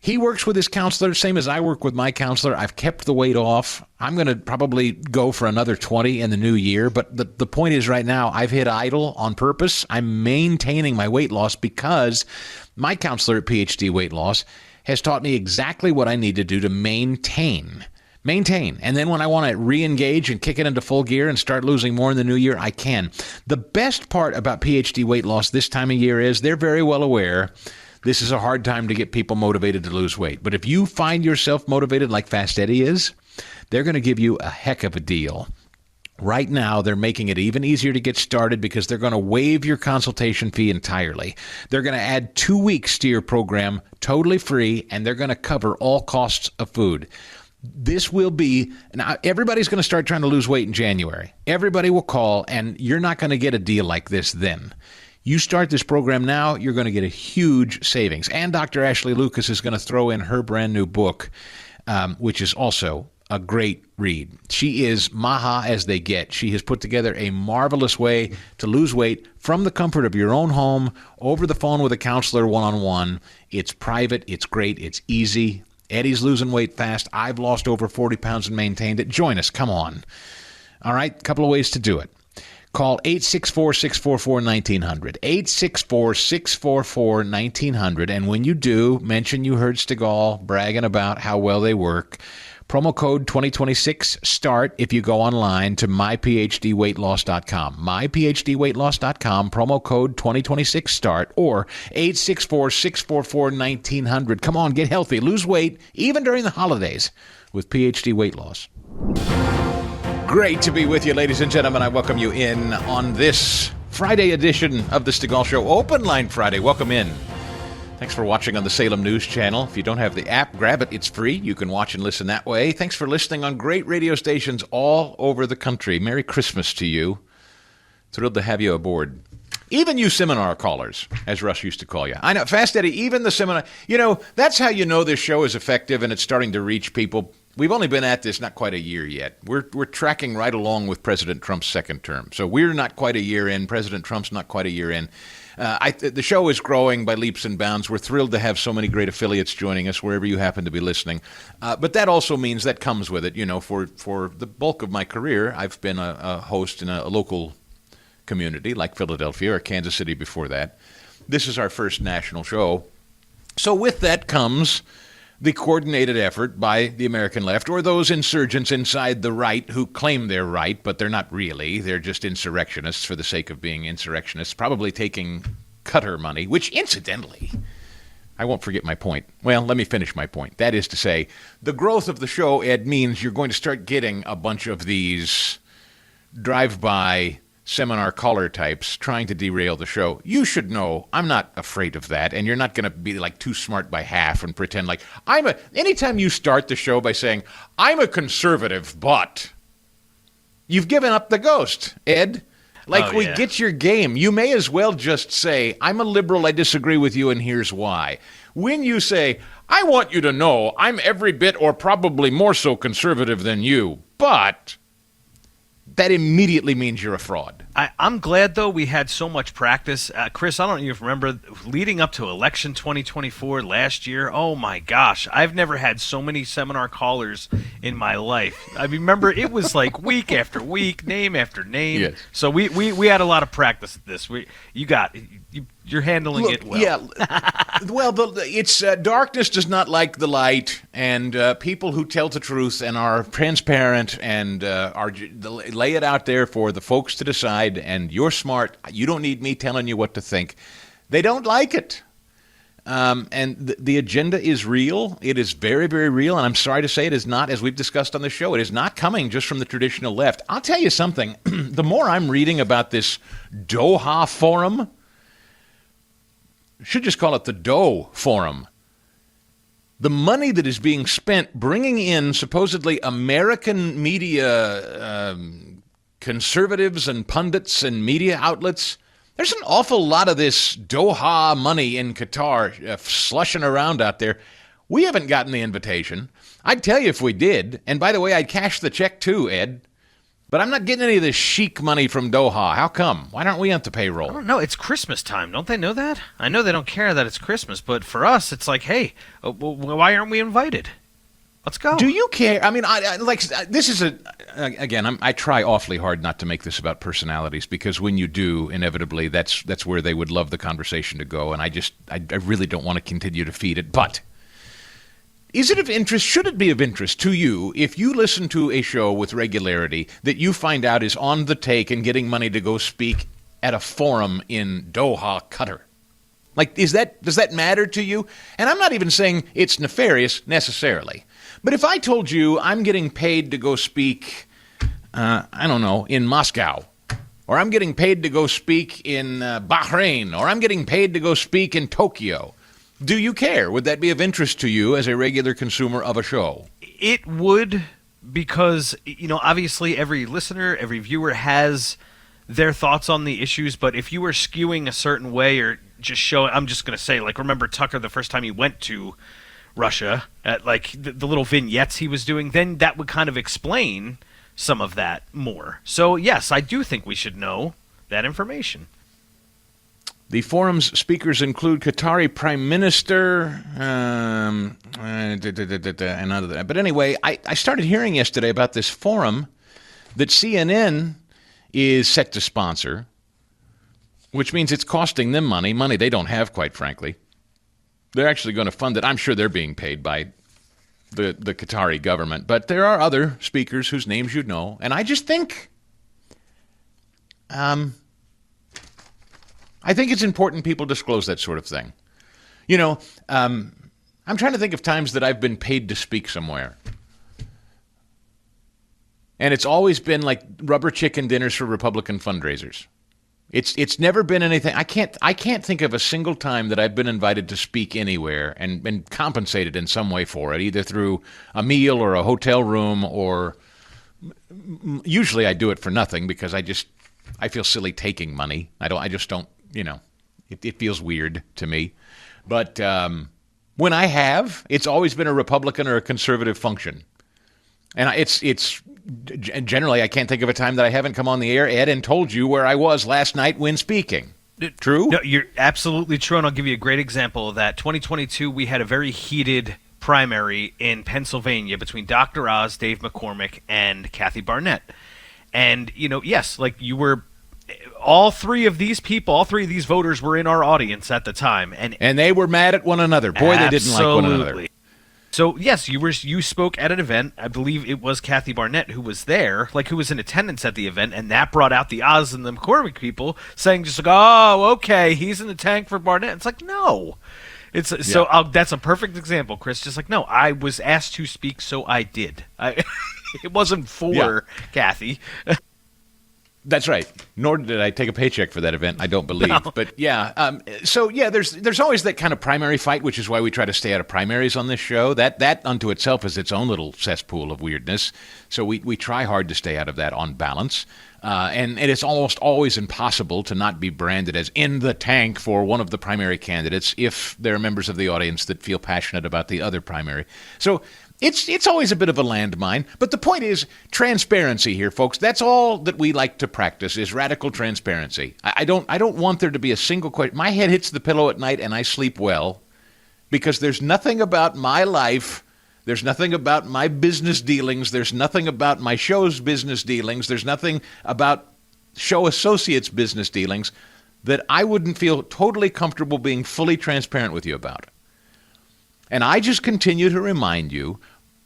He works with his counselor, same as I work with my counselor. I've kept the weight off. I'm going to probably go for another 20 in the new year. But the point is right now, I've hit idle on purpose. I'm maintaining my weight loss because my counselor at PhD Weight Loss has taught me exactly what I need to do to maintain. And then when I want to re-engage and kick it into full gear and start losing more in the new year, I can. The best part about PhD Weight Loss this time of year is they're very well aware this is a hard time to get people motivated to lose weight. But if you find yourself motivated like Fast Eddie is, they're going to give you a heck of a deal. Right now, they're making it even easier to get started because they're going to waive your consultation fee entirely. They're going to add 2 weeks to your program totally free, and they're going to cover all costs of food. This will be, now everybody's going to start trying to lose weight in January. Everybody will call, and you're not going to get a deal like this then. You start this program now, you're going to get a huge savings. And Dr. Ashley Lucas is going to throw in her brand new book, which is also a great read. She is maha as they get. She has put together a marvelous way to lose weight from the comfort of your own home, over the phone with a counselor one-on-one. It's private, it's great, it's easy. Eddie's losing weight fast. I've lost over 40 pounds and maintained it. Join us, come on. All right, a couple of ways to do it. Call 864-644-1900, 864-644-1900, and when you do, mention you heard Stigall bragging about how well they work. Promo code 2026 START if you go online to myphdweightloss.com, myphdweightloss.com, promo code 2026 START, or 864-644-1900. Come on, get healthy, lose weight, even during the holidays with PhD Weight Loss. Great to be with you, ladies and gentlemen. I welcome you in on this Friday edition of the Stigall Show. Open Line Friday. Welcome in. Thanks for watching on the Salem News Channel. If you don't have the app, grab it. It's free. You can watch and listen that way. Thanks for listening on great radio stations all over the country. Merry Christmas to you. Thrilled to have you aboard. Even you seminar callers, as Russ used to call you. I know, Fast Eddie, even the seminar. You know, that's how you know this show is effective and it's starting to reach people. we've only been at this not quite a year yet. We're tracking right along with President Trump's second term. So we're not quite a year in. President Trump's not quite a year in. The show is growing by leaps and bounds. We're thrilled to have so many great affiliates joining us wherever you happen to be listening. But that also means that comes with it. You know, for the bulk of my career, I've been a host in a local community like Philadelphia or Kansas City before that. This is our first national show. So with that comes the coordinated effort by the American left, or those insurgents inside the right who claim they're right, but they're not really. They're just insurrectionists for the sake of being insurrectionists, probably taking Qatar money, which incidentally, I won't forget my point. Well, let me finish my point. That is to say, the growth of the show, Ed, means you're going to start getting a bunch of these drive-by seminar caller types trying to derail the show. You should know I'm not afraid of that, and you're not going to be like too smart by half and pretend like anytime you start the show by saying, I'm a conservative, but you've given up the ghost, Ed. We get your game. You may as well just say, I'm a liberal, I disagree with you, and here's why. When you say, I want you to know I'm every bit or probably more so conservative than you, but that immediately means you're a fraud. I'm glad, though, we had so much practice. Chris, I don't even remember, leading up to election 2024 last year, oh my gosh, I've never had so many seminar callers in my life. I remember it was like week after week, name after name. Yes. So we had a lot of practice at this. You're handling it well. Yeah. Well, it's darkness does not like the light, and people who tell the truth and are transparent and lay it out there for the folks to decide, and you're smart, you don't need me telling you what to think. They don't like it. And the agenda is real. It is very, very real, and I'm sorry to say it is not, as we've discussed on the show, it is not coming just from the traditional left. I'll tell you something. The more I'm reading about this Doha Forum, should just call it the Doe Forum. The money that is being spent bringing in supposedly American media conservatives and pundits and media outlets, there's an awful lot of this Doha money in Qatar slushing around out there. We haven't gotten the invitation. I'd tell you if we did. And by the way, I'd cash the check too, Ed. But I'm not getting any of this chic money from Doha. How come? Why aren't we on the payroll? I don't know. It's Christmas time. Don't they know that? I know they don't care that it's Christmas, but for us, it's like, hey, why aren't we invited? Let's go. Do you care? I mean, this is I try awfully hard not to make this about personalities, because when you do, inevitably, that's where they would love the conversation to go, and I really don't want to continue to feed it. But is it of interest, should it be of interest to you, if you listen to a show with regularity that you find out is on the take and getting money to go speak at a forum in Doha, Qatar? Like, does that matter to you? And I'm not even saying it's nefarious necessarily. But if I told you I'm getting paid to go speak, I don't know, in Moscow, or I'm getting paid to go speak in Bahrain, or I'm getting paid to go speak in Tokyo, do you care? Would that be of interest to you as a regular consumer of a show? It would, because, obviously every listener, every viewer has their thoughts on the issues, but if you were skewing a certain way or just showing, I'm just going to say, like, remember Tucker the first time he went to Russia, at like the little vignettes he was doing, then that would kind of explain some of that more. So, yes, I do think we should know that information. The forum's speakers include Qatari Prime Minister, and other. But anyway, I started hearing yesterday about this forum that CNN is set to sponsor, which means it's costing them money they don't have, quite frankly. They're actually going to fund it. I'm sure they're being paid by the Qatari government. But there are other speakers whose names you know, and I just think I think it's important people disclose that sort of thing. I'm trying to think of times that I've been paid to speak somewhere. And it's always been like rubber chicken dinners for Republican fundraisers. It's never been anything. I can't think of a single time that I've been invited to speak anywhere and been compensated in some way for it, either through a meal or a hotel room, or usually I do it for nothing because I feel silly taking money. I just don't, it feels weird to me. But when I have, it's always been a Republican or a conservative function. And it's generally, I can't think of a time that I haven't come on the air, Ed, and told you where I was last night when speaking. True? No, you're absolutely true, and I'll give you a great example of that. 2022, we had a very heated primary in Pennsylvania between Dr. Oz, Dave McCormick, and Kathy Barnett. And, yes, like you were, all three of these voters were in our audience at the time. And they were mad at one another. Boy, they didn't like one another. So, yes, you spoke at an event. I believe it was Kathy Barnett who was there, who was in attendance at the event, and that brought out the Oz and the McCormick people saying just oh, okay, he's in the tank for Barnett. It's like, no. That's a perfect example, Chris. Just no, I was asked to speak, so I did. It wasn't for Kathy. That's right. Nor did I take a paycheck for that event, I don't believe. No. But there's always that kind of primary fight, which is why we try to stay out of primaries on this show. That unto itself is its own little cesspool of weirdness. So we try hard to stay out of that on balance. And it's almost always impossible to not be branded as in the tank for one of the primary candidates if there are members of the audience that feel passionate about the other primary. So it's always a bit of a landmine, but the point is transparency here, folks. That's all that we like to practice is radical transparency. I don't want there to be a single question. My head hits the pillow at night and I sleep well because there's nothing about my life, there's nothing about my business dealings, there's nothing about my show's business dealings, there's nothing about show associates' business dealings that I wouldn't feel totally comfortable being fully transparent with you about. And I just continue to remind you,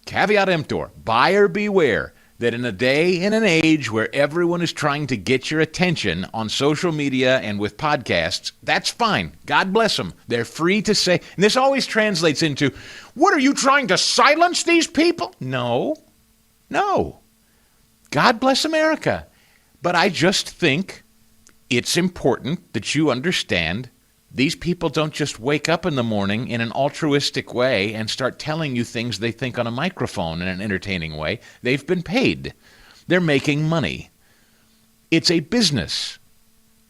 caveat emptor, buyer beware, that in a day and an age where everyone is trying to get your attention on social media and with podcasts, that's fine. God bless them. They're free to say, and this always translates into, what are you trying to silence these people? No. God bless America. But I just think it's important that you understand these people don't just wake up in the morning in an altruistic way and start telling you things they think on a microphone in an entertaining way. They've been paid. They're making money. It's a business.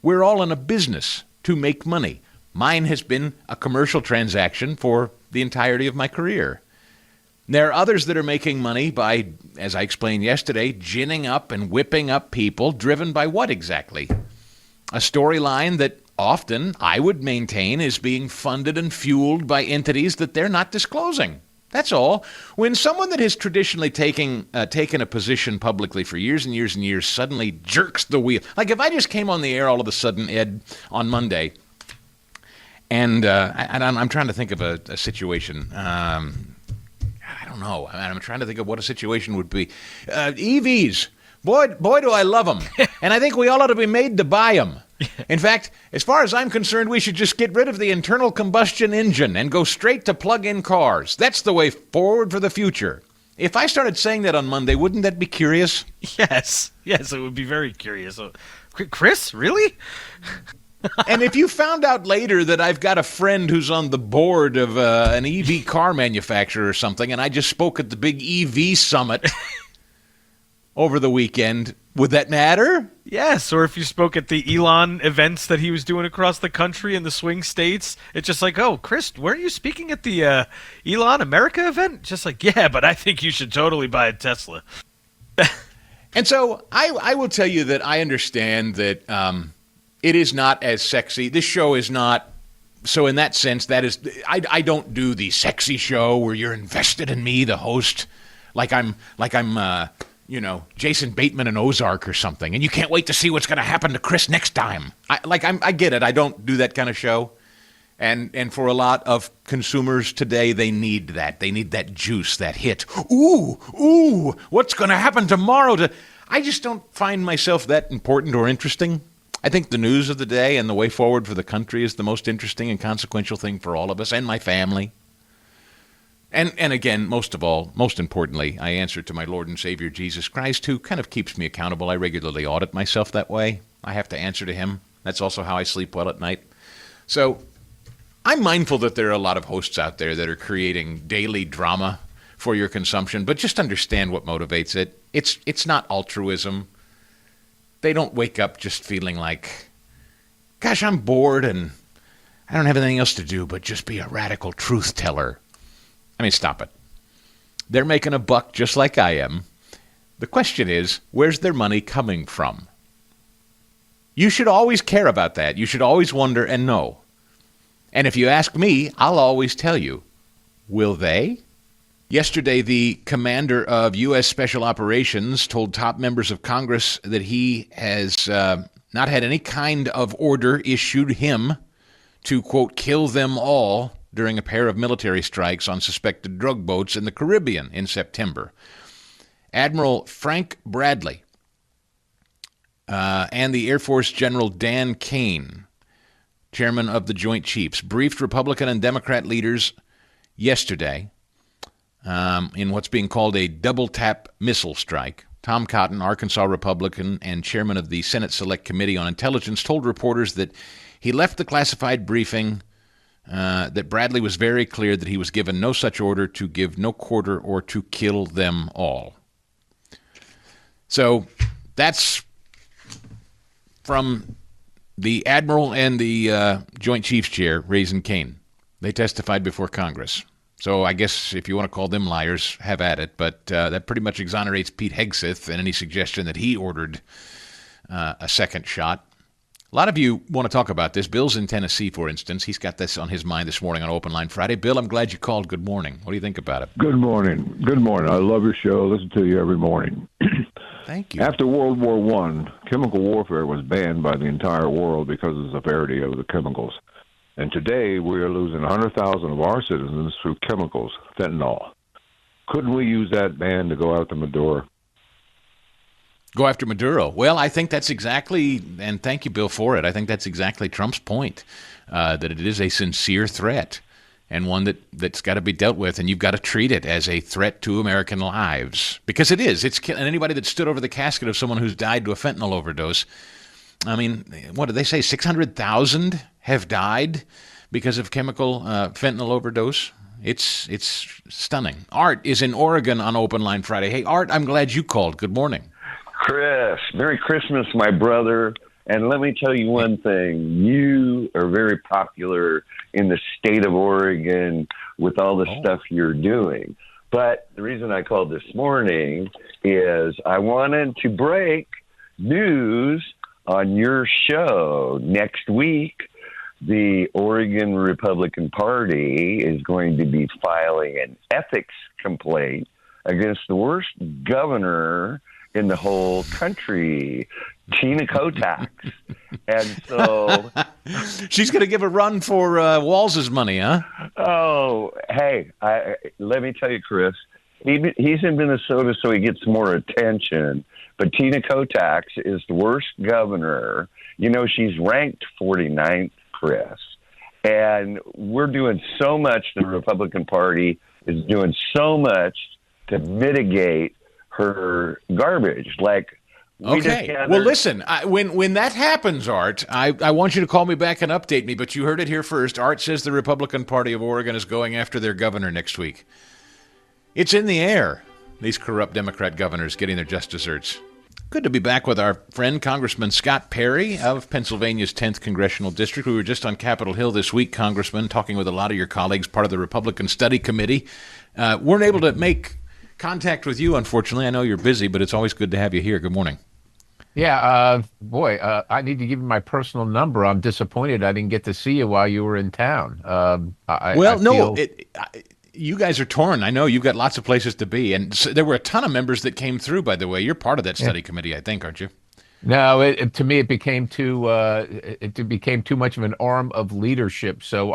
We're all in a business to make money. Mine has been a commercial transaction for the entirety of my career. There are others that are making money by, as I explained yesterday, ginning up and whipping up people driven by what exactly? A storyline that often, I would maintain, is being funded and fueled by entities that they're not disclosing. That's all. When someone that has traditionally taken a position publicly for years and years and years suddenly jerks the wheel. Like if I just came on the air all of a sudden, Ed, on Monday, and I'm trying to think of a situation. I don't know. I'm trying to think of what a situation would be. EVs. Boy, do I love them. And I think we all ought to be made to buy them. In fact, as far as I'm concerned, we should just get rid of the internal combustion engine and go straight to plug-in cars. That's the way forward for the future. If I started saying that on Monday, wouldn't that be curious? Yes, it would be very curious. Chris, really? And if you found out later that I've got a friend who's on the board of an EV car manufacturer or something, and I just spoke at the big EV summit over the weekend, would that matter? Yes, or if you spoke at the Elon events that he was doing across the country in the swing states, it's just like, oh, Chris, weren't you speaking at the Elon America event? Just like, yeah, but I think you should totally buy a Tesla. And so I will tell you that I understand that it is not as sexy. This show is not. So in that sense, that is, I don't do the sexy show where you're invested in me, the host, like I'm Jason Bateman in Ozark or something, and you can't wait to see what's going to happen to Chris next time. I get it. I don't do that kind of show. And for a lot of consumers today, they need that. They need that juice, that hit. Ooh, what's going to happen tomorrow? I just don't find myself that important or interesting. I think the news of the day and the way forward for the country is the most interesting and consequential thing for all of us and my family. And again, most importantly, I answer to my Lord and Savior Jesus Christ, who kind of keeps me accountable. I regularly audit myself that way. I have to answer to him. That's also how I sleep well at night. So I'm mindful that there are a lot of hosts out there that are creating daily drama for your consumption, but just understand what motivates it. It's not altruism. They don't wake up just feeling like, gosh, I'm bored and I don't have anything else to do but just be a radical truth teller. I mean, stop it. They're making a buck just like I am. The question is, where's their money coming from? You should always care about that. You should always wonder and know. And if you ask me, I'll always tell you, will they? Yesterday, the commander of U.S. Special Operations told top members of Congress that he has not had any kind of order issued him to, quote, kill them all during a pair of military strikes on suspected drug boats in the Caribbean in September. Admiral Frank Bradley and the Air Force General Dan Kane, chairman of the Joint Chiefs, briefed Republican and Democrat leaders yesterday in what's being called a double-tap missile strike. Tom Cotton, Arkansas Republican and chairman of the Senate Select Committee on Intelligence, told reporters that he left the classified briefing that Bradley was very clear that he was given no such order to give no quarter or to kill them all. So that's from the Admiral and the Joint Chiefs Chair, Raisin Kane. They testified before Congress. So I guess if you want to call them liars, have at it. But that pretty much exonerates Pete Hegseth and any suggestion that he ordered a second shot. A lot of you want to talk about this. Bill's in Tennessee, for instance. He's got this on his mind this morning on Open Line Friday. Bill, I'm glad you called. Good morning. What do you think about it? Good morning. Good morning. I love your show. Listen to you every morning. Thank you. After World War I, chemical warfare was banned by the entire world because of the severity of the chemicals. And today we are losing 100,000 of our citizens through chemicals, fentanyl. Couldn't we use that ban to go after Maduro? Go after Maduro. Well, I think that's exactly, and thank you, Bill, for it. I think that's exactly Trump's point, that it is a sincere threat and one that's got to be dealt with, and you've got to treat it as a threat to American lives. Because it is. And anybody that stood over the casket of someone who's died to a fentanyl overdose, I mean, what did they say? 600,000 have died because of chemical fentanyl overdose? It's stunning. Art is in Oregon on Open Line Friday. Hey, Art, I'm glad you called. Good morning. Chris, Merry Christmas, my brother. And let me tell you one thing. You are very popular in the state of Oregon with all the stuff you're doing. But the reason I called this morning is I wanted to break news on your show. Next week, the Oregon Republican Party is going to be filing an ethics complaint against the worst governor in the whole country, Tina Kotak. And so she's going to give a run for Walz's money, huh? Oh, hey, let me tell you, Chris, he's in Minnesota, so he gets more attention. But Tina Kotak is the worst governor. You know, she's ranked 49th, Chris. And we're doing so much, the Republican Party is doing so much to mitigate her garbage. Like, okay. Well, listen, when that happens, Art, I want you to call me back and update me, but you heard it here first. Art says the Republican Party of Oregon is going after their governor next week. It's in the air, these corrupt Democrat governors getting their just desserts. Good to be back with our friend, Congressman Scott Perry of Pennsylvania's 10th Congressional District. We were just on Capitol Hill this week, Congressman, talking with a lot of your colleagues, part of the Republican Study Committee. Weren't able to make contact with you, unfortunately. I know you're busy, but it's always good to have you here. Good morning. Yeah, I need to give you my personal number. I'm disappointed I didn't get to see you while you were in town. You guys are torn. I know you've got lots of places to be, and so there were a ton of members that came through. By the way, you're part of that study committee, I think, aren't you? No, to me it became too much of an arm of leadership. So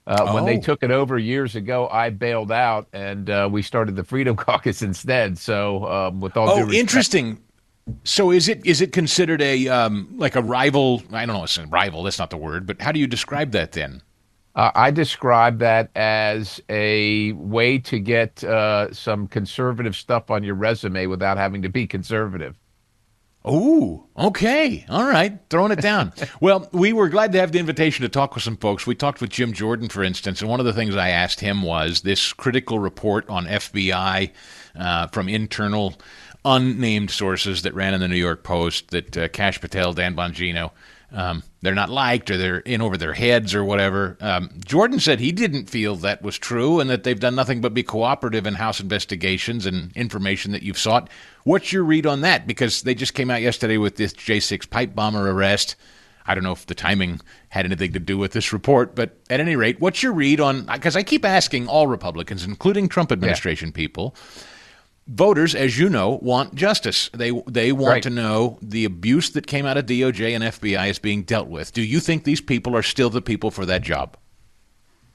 when they took it over years ago, I bailed out, and we started the Freedom Caucus instead. So with all due respect, interesting. So is it considered a like a rival? I don't know. It's a rival. That's not the word. But how do you describe that then? I describe that as a way to get some conservative stuff on your resume without having to be conservative. Oh, okay. All right. Throwing it down. Well, we were glad to have the invitation to talk with some folks. We talked with Jim Jordan, for instance, and one of the things I asked him was this critical report on FBI from internal unnamed sources that ran in the New York Post that Kash Patel, Dan Bongino they're not liked or they're in over their heads or whatever. Jordan said he didn't feel that was true and that they've done nothing but be cooperative in House investigations and information that you've sought. What's your read on that? Because they just came out yesterday with this J6 pipe bomber arrest. I don't know if the timing had anything to do with this report, but at any rate, what's your read on, because I keep asking all Republicans, including Trump administration people, voters, as you know, want justice. They want to know the abuse that came out of DOJ and FBI is being dealt with. Do you think these people are still the people for that job?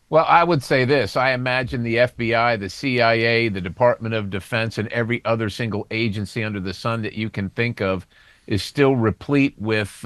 Well, I would say this. I imagine the FBI, the CIA, the Department of Defense, and every other single agency under the sun that you can think of is still replete with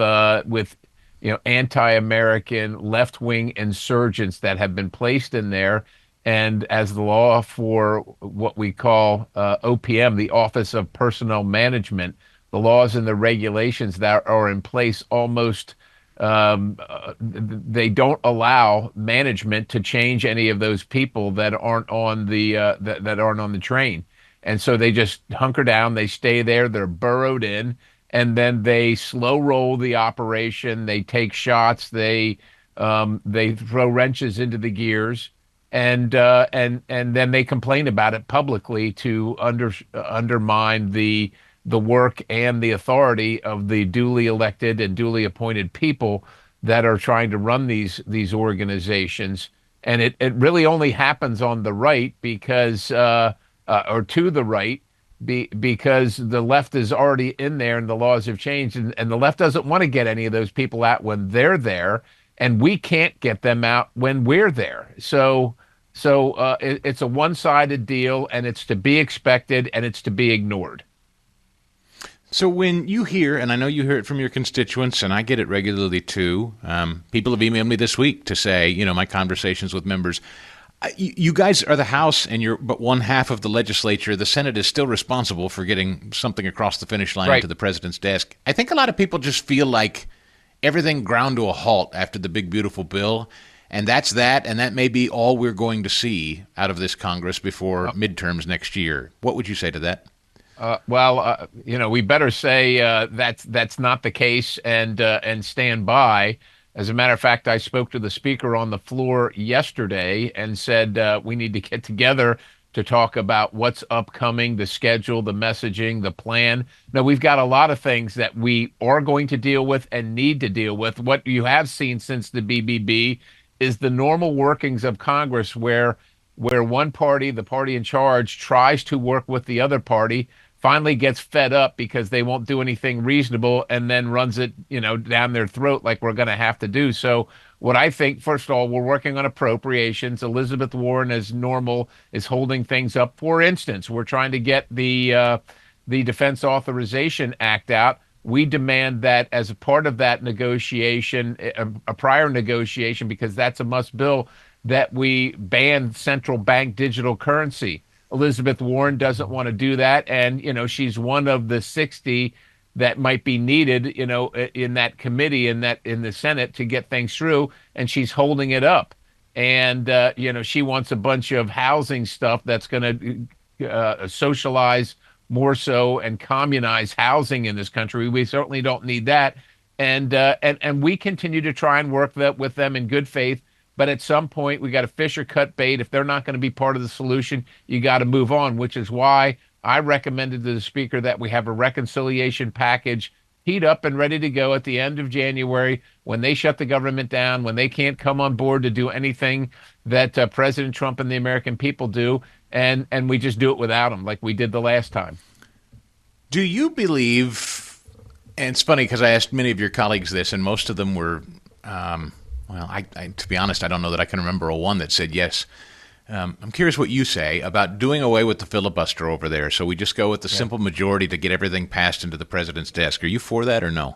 anti-American left-wing insurgents that have been placed in there. And as the law for what we call OPM, the Office of Personnel Management, the laws and the regulations that are in place almost they don't allow management to change any of those people that aren't on the that aren't on the train. And so they just hunker down, they stay there, they're burrowed in, and then they slow roll the operation, they take shots, they throw wrenches into the gears. And then they complain about it publicly to undermine the work and the authority of the duly elected and duly appointed people that are trying to run these organizations. And it really only happens on the right because or to the right because the left is already in there and the laws have changed, and the left doesn't want to get any of those people out when they're there, and we can't get them out when we're there. So it's a one-sided deal, and it's to be expected, and it's to be ignored. So when you hear, and I know you hear it from your constituents, and I get it regularly too, people have emailed me this week to say, my conversations with members, you guys are the House, and you're but one half of the legislature. The Senate is still responsible for getting something across the finish line to the president's desk. I think a lot of people just feel like everything ground to a halt after the big, beautiful bill. And that's that, and that may be all we're going to see out of this Congress before midterms next year. What would you say to that? We better say that's not the case and stand by. As a matter of fact, I spoke to the speaker on the floor yesterday and said we need to get together to talk about what's upcoming, the schedule, the messaging, the plan. Now, we've got a lot of things that we are going to deal with and need to deal with. What you have seen since the BBB is the normal workings of Congress where one party, the party in charge, tries to work with the other party, finally gets fed up because they won't do anything reasonable, and then runs it, down their throat like we're going to have to do. So what I think, first of all, we're working on appropriations. Elizabeth Warren, as normal, is holding things up. For instance, we're trying to get the Defense Authorization Act out. We demand that as a part of that negotiation, a prior negotiation, because that's a must bill, that we ban central bank digital currency. Elizabeth Warren doesn't want to do that. And, she's one of the 60 that might be needed, in that committee, in the Senate to get things through. And she's holding it up. And, she wants a bunch of housing stuff that's going to socialize more so and communize housing in this country. We certainly don't need that. And we continue to try and work with them in good faith. But at some point, we got to fish or cut bait. If they're not going to be part of the solution, you got to move on, which is why I recommended to the Speaker that we have a reconciliation package teed up and ready to go at the end of January when they shut the government down, when they can't come on board to do anything that President Trump and the American people do, and we just do it without them like we did the last time. Do you believe, and it's funny because I asked many of your colleagues this, and most of them were to be honest, I don't know that I can remember a one that said yes. I'm curious what you say about doing away with the filibuster over there. So we just go with the simple majority to get everything passed into the president's desk. Are you for that or no?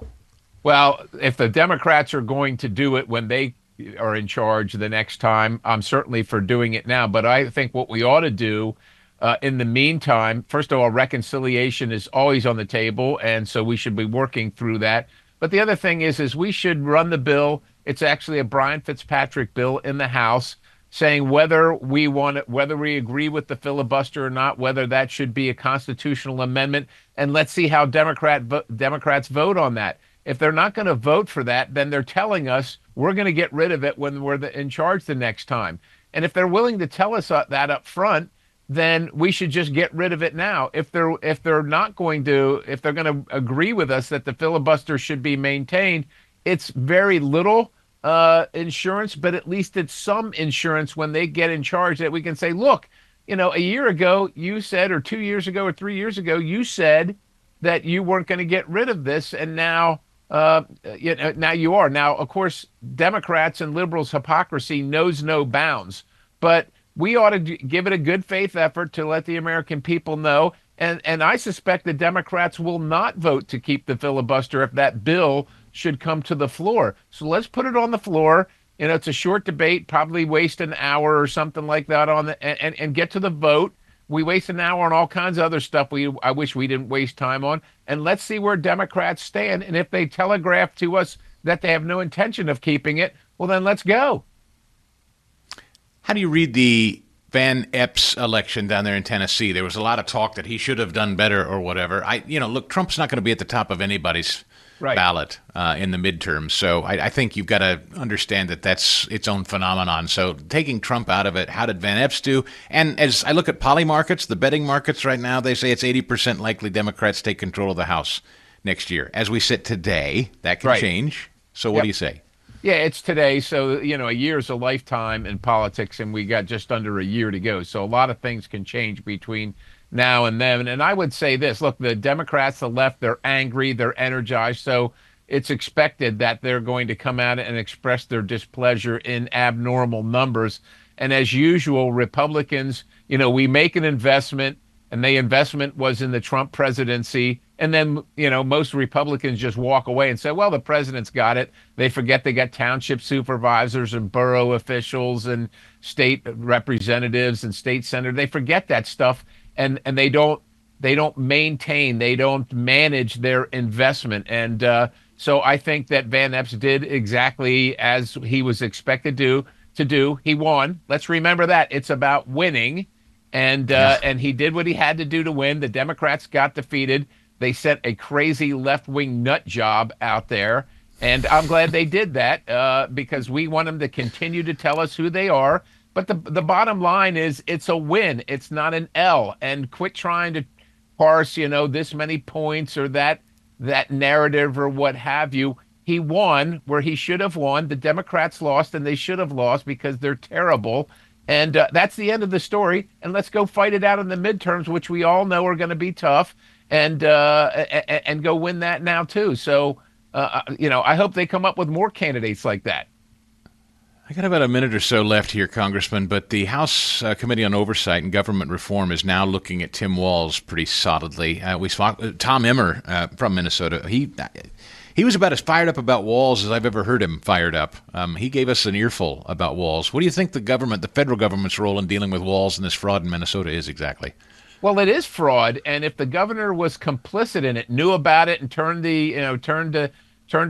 Well, if the Democrats are going to do it when they are in charge the next time, I'm certainly for doing it now. But I think what we ought to do in the meantime, first of all, reconciliation is always on the table. And so we should be working through that. But the other thing is we should run the bill. It's actually a Brian Fitzpatrick bill in the House saying whether we agree with the filibuster or not, whether that should be a constitutional amendment. And let's see how Democrats vote on that. if they're not going to vote for that, then they're telling us we're going to get rid of it when we're in charge the next time. And if they're willing to tell us that up front, then we should just get rid of it now. If they're going to agree with us that the filibuster should be maintained, it's very little insurance, but at least it's some insurance when they get in charge that we can say, look, a year ago you said, or 2 years ago or 3 years ago, you said that you weren't going to get rid of this, and now now you are. Now, of course, Democrats and liberals' hypocrisy knows no bounds, but we ought to give it a good faith effort to let the American people know. And I suspect the Democrats will not vote to keep the filibuster if that bill should come to the floor. So let's put it on the floor. It's a short debate, probably waste an hour or something like that and get to the vote. We waste an hour on all kinds of other stuff I wish we didn't waste time on. And let's see where Democrats stand. And if they telegraph to us that they have no intention of keeping it, well, then let's go. How do you read the Van Epps election down there in Tennessee? There was a lot of talk that he should have done better or whatever. Look, Trump's not going to be at the top of anybody's ballot in the midterms. So I think you've got to understand that that's its own phenomenon. So taking Trump out of it, how did Van Epps do? And as I look at poly markets, the betting markets right now, they say it's 80% likely Democrats take control of the House next year. As we sit today, that can change. So what do you say? Yeah, it's today. So, a year is a lifetime in politics, and we got just under a year to go. So a lot of things can change between now and then. And I would say this, look, the Democrats, the left, they're angry, they're energized. So it's expected that they're going to come out and express their displeasure in abnormal numbers. And as usual, Republicans, we make an investment, and the investment was in the Trump presidency. And then, most Republicans just walk away and say, well, the president's got it. They forget they got township supervisors and borough officials and state representatives and state senators. They forget that stuff, and they don't maintain, they don't manage their investment. And so I think that Van Epps did exactly as he was expected to do. He won. Let's remember that. It's about winning. And he did what he had to do to win. The Democrats got defeated. They sent a crazy left-wing nut job out there, and I'm glad they did that because we want them to continue to tell us who they are. But the bottom line is it's a win. It's not an L. And quit trying to parse, this many points or that narrative or what have you. He won where he should have won. The Democrats lost, and they should have lost because they're terrible. And that's the end of the story. And let's go fight it out in the midterms, which we all know are going to be tough. And go win that now, too. So, I hope they come up with more candidates like that. I got about a minute or so left here, Congressman, but the House Committee on Oversight and Government Reform is now looking at Tim Walz pretty solidly. We saw Tom Emmer from Minnesota. He was about as fired up about Walz as I've ever heard him fired up. He gave us an earful about Walz. What do you think the federal government's role in dealing with Walz and this fraud in Minnesota is exactly? Well, it is fraud, and if the governor was complicit in it, knew about it, and turned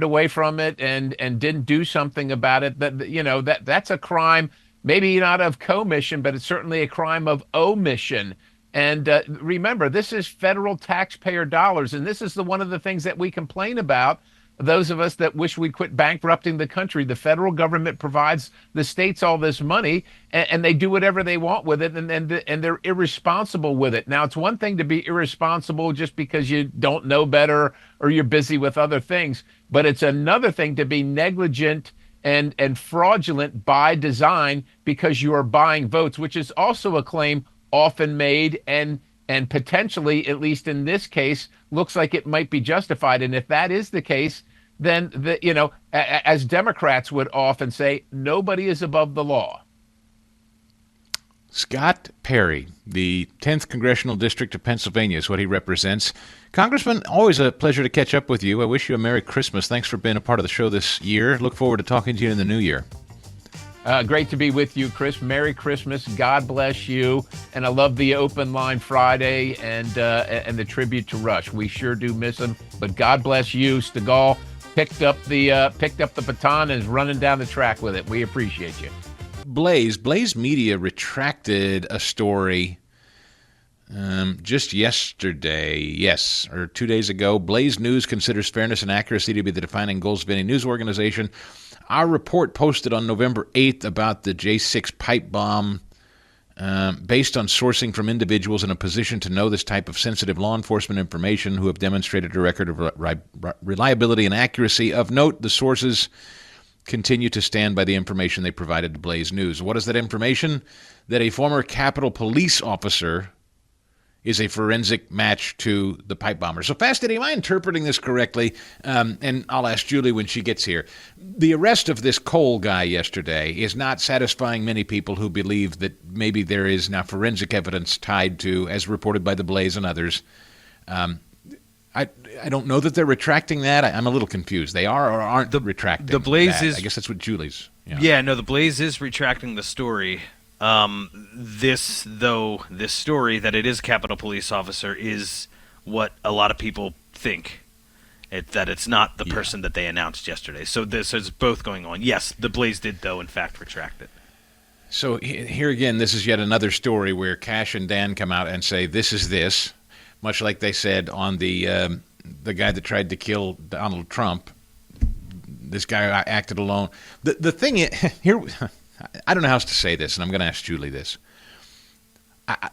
away from it, and didn't do something about it, that's a crime. Maybe not of commission, but it's certainly a crime of omission. And remember, this is federal taxpayer dollars, and this is one of the things that we complain about. Those of us that wish we quit bankrupting the country, the federal government provides the states all this money, and they do whatever they want with it, and they're irresponsible with it. Now, it's one thing to be irresponsible just because you don't know better or you're busy with other things, but it's another thing to be negligent and fraudulent by design because you are buying votes, which is also a claim often made and potentially, at least in this case, looks like it might be justified. And if that is the case, then as Democrats would often say, nobody is above the law. Scott Perry, the 10th Congressional District of Pennsylvania is what he represents. Congressman, always a pleasure to catch up with you. I wish you a Merry Christmas. Thanks for being a part of the show this year. Look forward to talking to you in the new year. Great to be with you, Chris. Merry Christmas. God bless you. And I love the Open Line Friday and the tribute to Rush. We sure do miss him. But God bless you. Stigall picked up the baton and is running down the track with it. We appreciate you. Blaze Media retracted a story Just yesterday, or 2 days ago, Blaze News considers fairness and accuracy to be the defining goals of any news organization. Our report posted on November 8th about the J6 pipe bomb, based on sourcing from individuals in a position to know this type of sensitive law enforcement information who have demonstrated a record of reliability and accuracy. Of note, the sources continue to stand by the information they provided to Blaze News. What is that information? That a former Capitol Police officer is a forensic match to the pipe bomber. So, Fastiddy, am I interpreting this correctly? And I'll ask Julie when she gets here. The arrest of this Cole guy yesterday is not satisfying many people who believe that maybe there is now forensic evidence tied to, as reported by the Blaze and others. I don't know that they're retracting that. I'm a little confused. They are or aren't retracting the Blaze that. is. I guess that's what Julie's. The Blaze is retracting the story. This story that it is a Capitol Police officer is what a lot of people think. That it's not the person that they announced yesterday. So this is both going on. Yes, the Blaze did, though, in fact, retract it. So here again, this is yet another story where Cash and Dan come out and say, this is this, much like they said on the guy that tried to kill Donald Trump. This guy acted alone. The thing is, here... I don't know how else to say this, and I'm going to ask Julie this.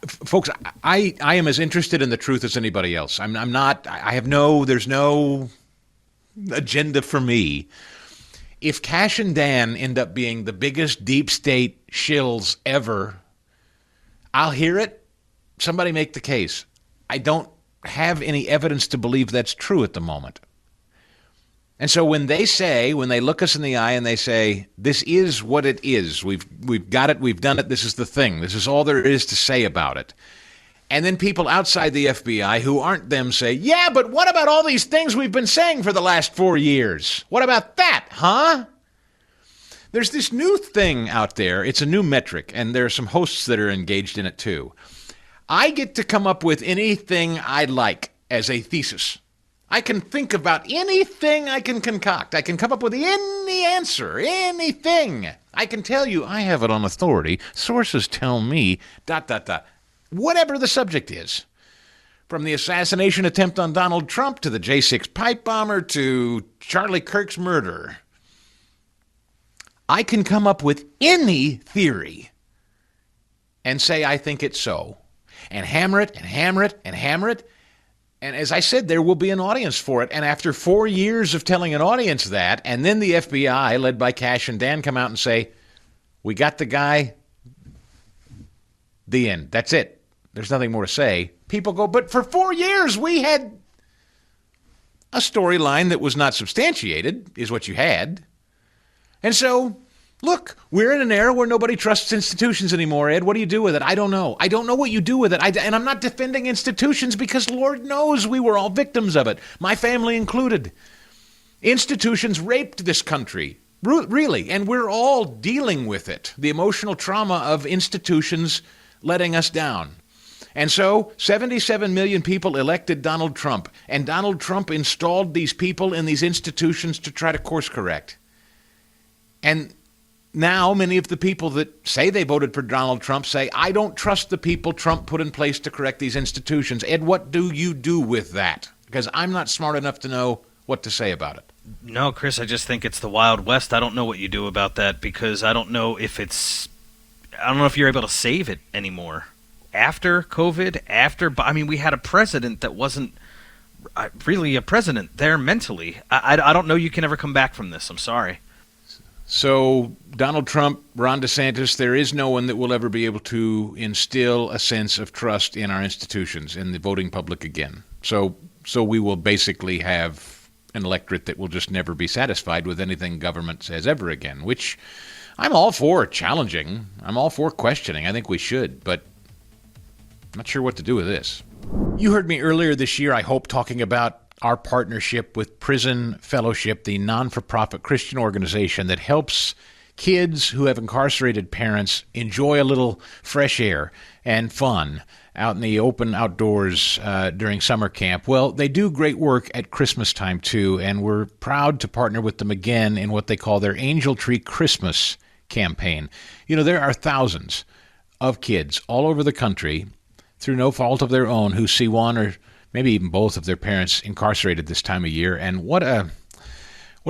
Folks, I am as interested in the truth as anybody else. I'm not, there's no agenda for me. If Cash and Dan end up being the biggest deep state shills ever, I'll hear it. Somebody make the case. I don't have any evidence to believe that's true at the moment. And so when they look us in the eye and they say, this is what it is, we've got it, we've done it, this is the thing, this is all there is to say about it. And then people outside the FBI who aren't them say, yeah, but what about all these things we've been saying for the last 4 years? What about that, huh? There's this new thing out there. It's a new metric, and there are some hosts that are engaged in it too. I get to come up with anything I like as a thesis. I can think about anything I can concoct. I can come up with any answer, anything. I can tell you, I have it on authority. Sources tell me, ... Whatever the subject is. From the assassination attempt on Donald Trump to the J6 pipe bomber to Charlie Kirk's murder. I can come up with any theory and say I think it's so. And hammer it and hammer it and hammer it. And as I said, there will be an audience for it. And after 4 years of telling an audience that, and then the FBI, led by Cash and Dan, come out and say, we got the guy, the end. That's it. There's nothing more to say. People go, but for 4 years we had a storyline that was not substantiated, is what you had. And so, look, we're in an era where nobody trusts institutions anymore, Ed. What do you do with it? I don't know. I don't know what you do with it. And I'm not defending institutions because Lord knows we were all victims of it, my family included. Institutions raped this country, really, and we're all dealing with it, the emotional trauma of institutions letting us down. And so 77 million people elected Donald Trump, and Donald Trump installed these people in these institutions to try to course correct. And now many of the people that say they voted for Donald Trump say, I don't trust the people Trump put in place to correct these institutions. Ed, what do you do with that? Because I'm not smart enough to know what to say about it. No, Chris, I just think it's the Wild West. I don't know what you do about that because I don't know if you're able to save it anymore. After COVID, we had a president that wasn't really a president there mentally. I don't know you can ever come back from this. I'm sorry. So Donald Trump, Ron DeSantis, there is no one that will ever be able to instill a sense of trust in our institutions, in the voting public again. So we will basically have an electorate that will just never be satisfied with anything government says ever again, which I'm all for challenging. I'm all for questioning. I think we should, but I'm not sure what to do with this. You heard me earlier this year, I hope, talking about our partnership with Prison Fellowship, the non-for-profit Christian organization that helps kids who have incarcerated parents enjoy a little fresh air and fun out in the open outdoors during summer camp. Well, they do great work at Christmas time, too, and we're proud to partner with them again in what they call their Angel Tree Christmas campaign. You know, there are thousands of kids all over the country through no fault of their own, who see one or maybe even both of their parents incarcerated this time of year. And what a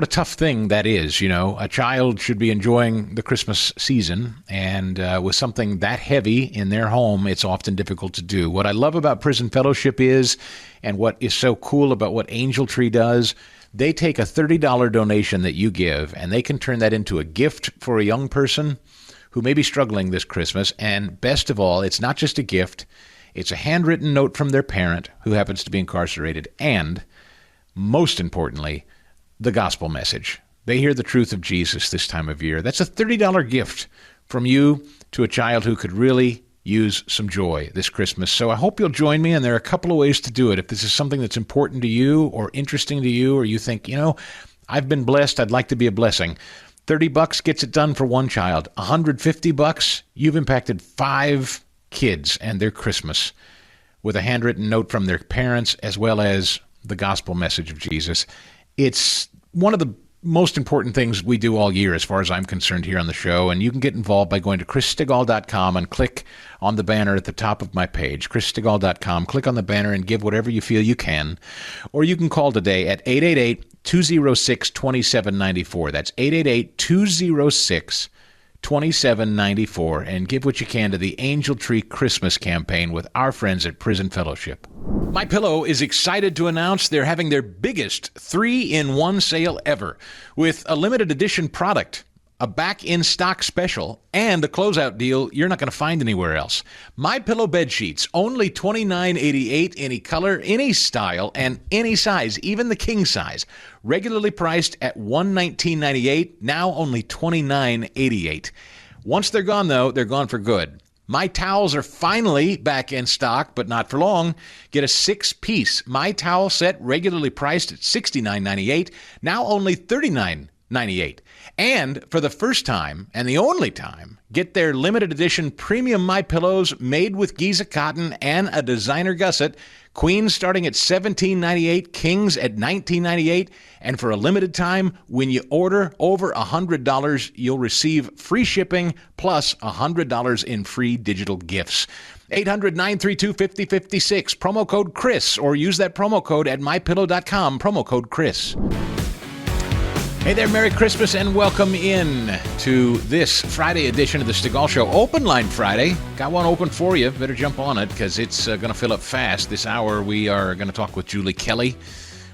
tough thing that is. You know, a child should be enjoying the Christmas season, and with something that heavy in their home, it's often difficult to do. What I love about Prison Fellowship is, and what is so cool about what Angel Tree does, they take a $30 donation that you give, and they can turn that into a gift for a young person who may be struggling this Christmas. And best of all, it's not just a gift. It's a handwritten note from their parent who happens to be incarcerated. And most importantly, the gospel message. They hear the truth of Jesus this time of year. That's a $30 gift from you to a child who could really use some joy this Christmas. So I hope you'll join me, and there are a couple of ways to do it. If this is something that's important to you or interesting to you, or you think, you know, I've been blessed, I'd like to be a blessing. $30 gets it done for one child. $150, you've impacted 5 kids and their Christmas with a handwritten note from their parents, as well as the gospel message of Jesus. It's one of the most important things we do all year, as far as I'm concerned, here on the show. And you can get involved by going to chrisstigall.com and click on the banner at the top of my page, chrisstigall.com. Click on the banner and give whatever you feel you can. Or you can call today at 888-206-2794. That's 888-206-2794, and give what you can to the Angel Tree Christmas campaign with our friends at Prison Fellowship. MyPillow is excited to announce they're having their biggest 3-in-1 sale ever, with a limited edition product, a back-in-stock special, and a closeout deal you're not going to find anywhere else. MyPillow bed sheets, only $29.88, any color, any style, and any size, even the king size. Regularly priced at $119.98, now only $29.88. Once they're gone, though, they're gone for good. My Towels are finally back in stock, but not for long. Get a 6-piece My Towel set, regularly priced at $69.98, now only $39.98. And for the first time, and the only time, get their limited edition premium My Pillows made with Giza cotton and a designer gusset. Queens starting at $17.98, kings at $19.98. And for a limited time, when you order over $100, you'll receive free shipping plus $100 in free digital gifts. 800-932-5056, promo code Chris, or use that promo code at mypillow.com, promo code Chris. Hey there, Merry Christmas, and welcome in to this Friday edition of the Stigall Show. Open Line Friday. Got one open for you. Better jump on it, because it's going to fill up fast. This hour, we are going to talk with Julie Kelly,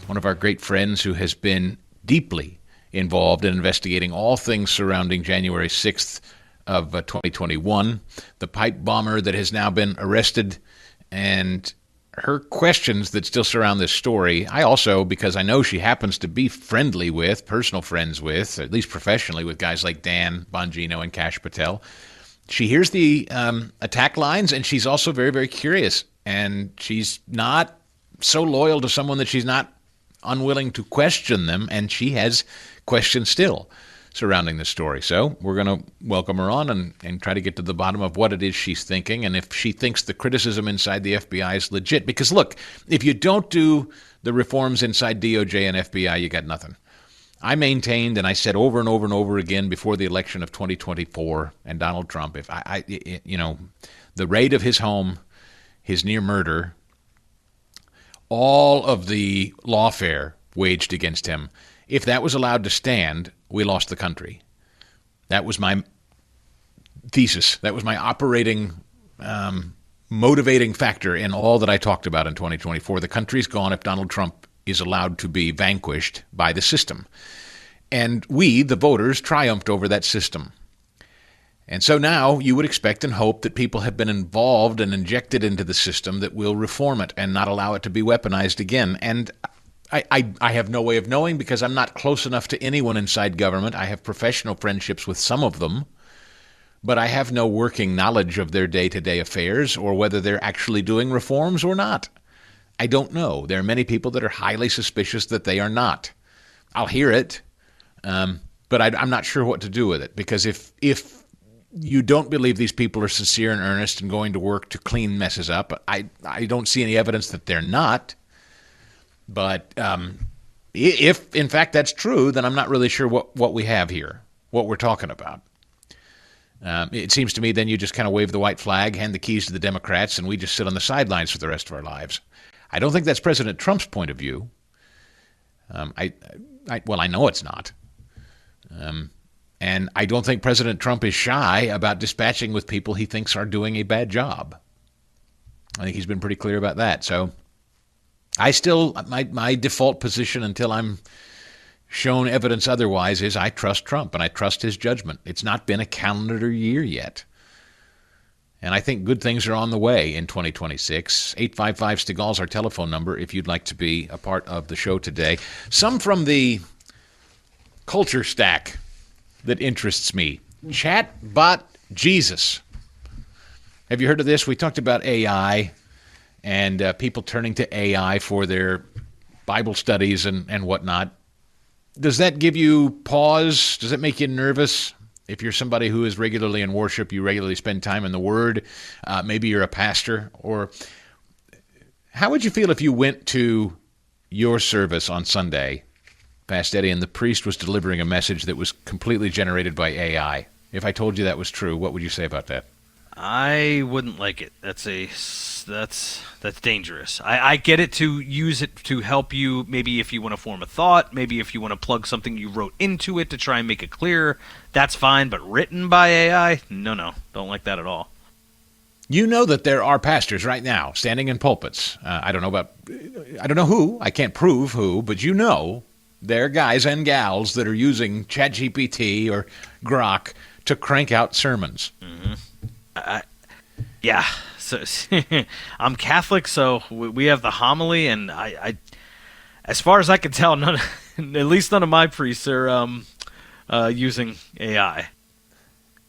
one of our great friends who has been deeply involved in investigating all things surrounding January 6th of 2021, the pipe bomber that has now been arrested, and her questions that still surround this story. I also, because I know she happens to be friendly with, personal friends with, at least professionally, with guys like Dan Bongino and Kash Patel. She hears the attack lines, and she's also very, very curious. And she's not so loyal to someone that she's not unwilling to question them, and she has questions still surrounding the story. So we're going to welcome her on and try to get to the bottom of what it is she's thinking, and if she thinks the criticism inside the FBI is legit. Because look, if you don't do the reforms inside DOJ and FBI, you got nothing. I maintained, and I said over and over and over again before the election of 2024 and Donald Trump, if the raid of his home, his near murder, all of the lawfare waged against him, if that was allowed to stand, we lost the country. That was my thesis. That was my operating, motivating factor in all that I talked about in 2024. The country's gone if Donald Trump is allowed to be vanquished by the system. And we, the voters, triumphed over that system. And so now you would expect and hope that people have been involved and injected into the system that will reform it and not allow it to be weaponized again. And I have no way of knowing, because I'm not close enough to anyone inside government. I have professional friendships with some of them, but I have no working knowledge of their day-to-day affairs or whether they're actually doing reforms or not. I don't know. There are many people that are highly suspicious that they are not. I'll hear it, but I'm not sure what to do with it, because if you don't believe these people are sincere and earnest and going to work to clean messes up, I don't see any evidence that they're not. But if, in fact, that's true, then I'm not really sure what we have here, what we're talking about. It seems to me then you just kind of wave the white flag, hand the keys to the Democrats, and we just sit on the sidelines for the rest of our lives. I don't think that's President Trump's point of view. I know it's not. And I don't think President Trump is shy about dispatching with people he thinks are doing a bad job. I think he's been pretty clear about that. So my default position until I'm shown evidence otherwise is I trust Trump and I trust his judgment. It's not been a calendar year yet. And I think good things are on the way in 2026. 855 Stigall is our telephone number if you'd like to be a part of the show today. Some from the culture stack that interests me. Chatbot Jesus. Have you heard of this? We talked about AI and people turning to AI for their Bible studies and whatnot. Does that give you pause? Does it make you nervous? If you're somebody who is regularly in worship, you regularly spend time in the Word, maybe you're a pastor, or how would you feel if you went to your service on Sunday, Pastor Eddie, and the priest was delivering a message that was completely generated by AI? If I told you that was true, what would you say about that? I wouldn't like it. That's dangerous. I get it, to use it to help you, maybe if you want to form a thought, maybe if you want to plug something you wrote into it to try and make it clearer, that's fine, but written by AI? No, don't like that at all. You know that there are pastors right now standing in pulpits. I don't know who, I can't prove who, but you know there are guys and gals that are using ChatGPT or Grok to crank out sermons. Mm-hmm. Yeah, so I'm Catholic, so we have the homily, and I as far as I can tell, at least none of my priests are using AI.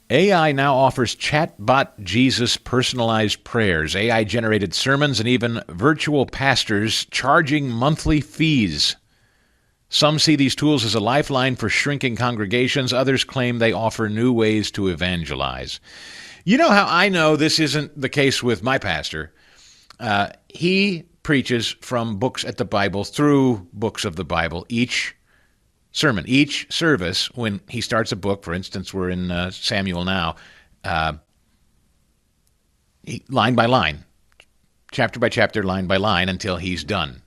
AI now offers Chatbot Jesus personalized prayers, AI-generated sermons, and even virtual pastors charging monthly fees. Some see these tools as a lifeline for shrinking congregations. Others claim they offer new ways to evangelize. You know how I know this isn't the case with my pastor? He preaches from books at the Bible through books of the Bible. Each sermon, each service, when he starts a book, for instance, we're in Samuel now, line by line, chapter by chapter, line by line, until he's done.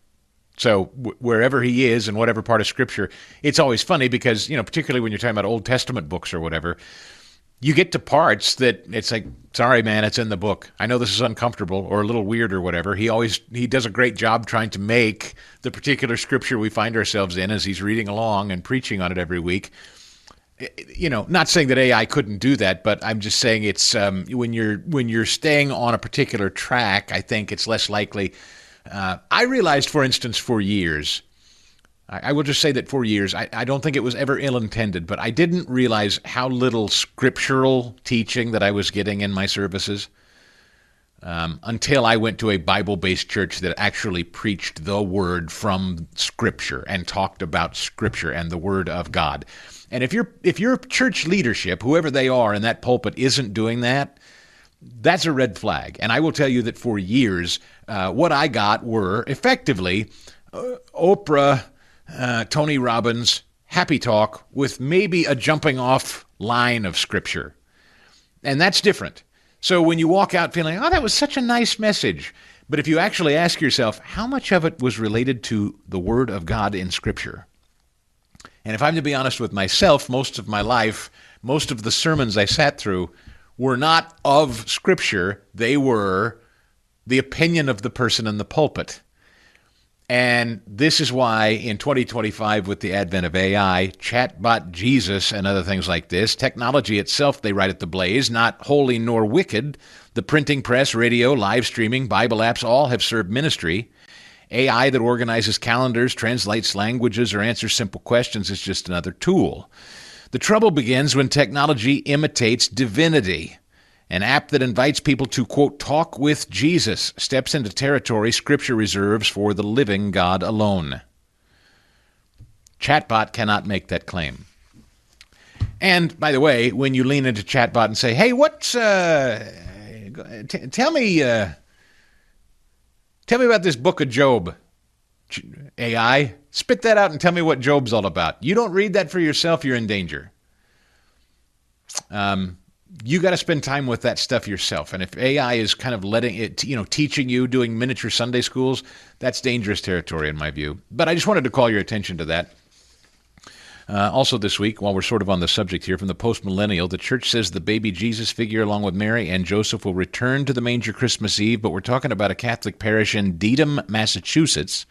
So wherever he is in whatever part of Scripture, it's always funny because, particularly when you're talking about Old Testament books or whatever, you get to parts that it's like, sorry, man, it's in the book. I know this is uncomfortable or a little weird or whatever. He does a great job trying to make the particular Scripture we find ourselves in as he's reading along and preaching on it every week. Not saying that AI couldn't do that, but I'm just saying it's when you're staying on a particular track, I think it's less likely. I realized, for instance, for years, I will just say that for years, I don't think it was ever ill-intended, but I didn't realize how little scriptural teaching that I was getting in my services until I went to a Bible-based church that actually preached the Word from Scripture and talked about Scripture and the Word of God. And if your church leadership, whoever they are in that pulpit, isn't doing that, that's a red flag. And I will tell you that for years, what I got were effectively Oprah, Tony Robbins, happy talk with maybe a jumping off line of Scripture. And that's different. So when you walk out feeling, that was such a nice message. But if you actually ask yourself, how much of it was related to the Word of God in Scripture? And if I'm to be honest with myself, most of my life, most of the sermons I sat through were not of Scripture. They were the opinion of the person in the pulpit. And this is why in 2025, with the advent of AI, Chatbot Jesus, and other things like this, technology itself, they write at the Blaze, not holy nor wicked. The printing press, radio, live streaming, Bible apps, all have served ministry. AI that organizes calendars, translates languages, or answers simple questions is just another tool. The trouble begins when technology imitates divinity. An app that invites people to, quote, talk with Jesus steps into territory Scripture reserves for the living God alone. Chatbot cannot make that claim. And, by the way, when you lean into Chatbot and say, hey, tell me about this book of Job, AI, spit that out and tell me what Job's all about. You don't read that for yourself, you're in danger. you got to spend time with that stuff yourself. And if AI is kind of letting it, teaching you, doing miniature Sunday schools, that's dangerous territory in my view. But I just wanted to call your attention to that. Also this week, while we're sort of on the subject here, from the Post-Millennial, the church says the baby Jesus figure along with Mary and Joseph will return to the manger Christmas Eve, but we're talking about a Catholic parish in Dedham, Massachusetts,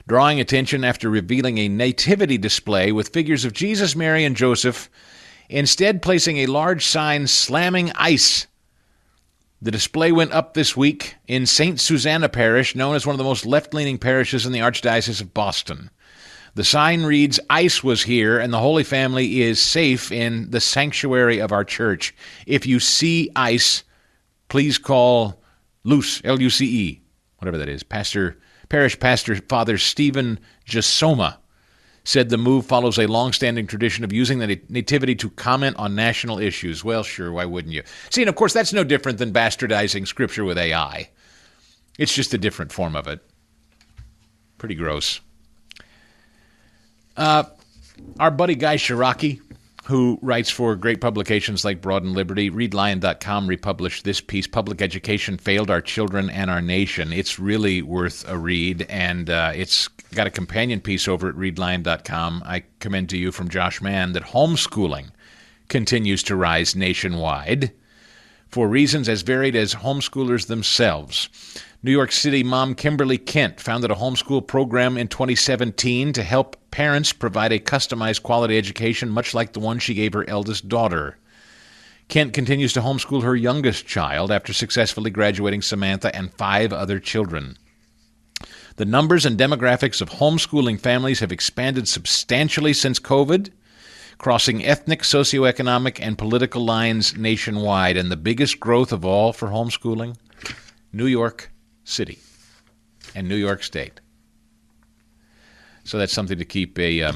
drawing attention after revealing a nativity display with figures of Jesus, Mary, and Joseph, instead placing a large sign slamming ice. The display went up this week in St. Susanna Parish, known as one of the most left-leaning parishes in the Archdiocese of Boston. The sign reads, "Ice was here, and the Holy Family is safe in the sanctuary of our church. If you see ice, please call Luce, L-U-C-E, whatever that is. Parish Pastor Father Stephen Jasoma said the move follows a long-standing tradition of using the nativity to comment on national issues." Well, sure, why wouldn't you? See, and of course, that's no different than bastardizing Scripture with AI. It's just a different form of it. Pretty gross. Our buddy Guy Shiraki, who writes for great publications like Broad and Liberty, ReadLion.com republished this piece, "Public Education Failed Our Children and Our Nation." It's really worth a read, and it's got a companion piece over at ReadLion.com. I commend to you from Josh Mann that homeschooling continues to rise nationwide for reasons as varied as homeschoolers themselves. New York City mom Kimberly Kent founded a homeschool program in 2017 to help parents provide a customized quality education much like the one she gave her eldest daughter. Kent continues to homeschool her youngest child after successfully graduating Samantha and 5 other children. The numbers and demographics of homeschooling families have expanded substantially since COVID, crossing ethnic, socioeconomic, and political lines nationwide. And the biggest growth of all for homeschooling, New York City and New York State. So that's something to keep a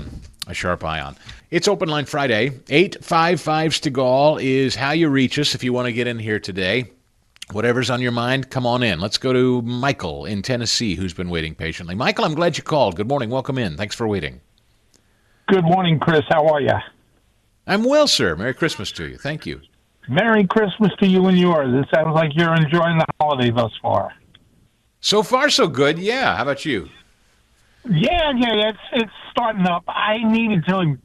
sharp eye on. It's Open Line Friday. 855 Stigall is how you reach us if you want to get in here today. Whatever's on your mind, come on in. Let's go to Michael in Tennessee, who's been waiting patiently. Michael, I'm glad you called. Good morning. Welcome in. Thanks for waiting. Good morning, Chris. How are you? I'm well, sir. Merry Christmas to you. Thank you. Merry Christmas to you and yours. It sounds like you're enjoying the holiday thus far. So far, so good. Yeah. How about you? Yeah, it's starting up. I needed to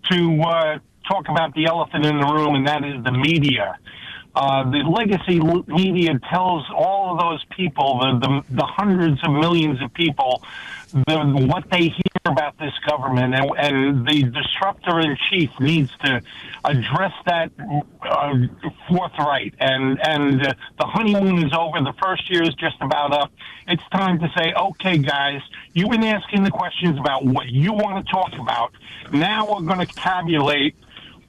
talk about the elephant in the room, and that is the media. The legacy media tells all of those people, the hundreds of millions of people, what they hear about this government, and the disruptor in chief needs to address that forthright. And the honeymoon is over. The first year is just about up. It's time to say, okay, guys, you've been asking the questions about what you want to talk about. Now we're going to tabulate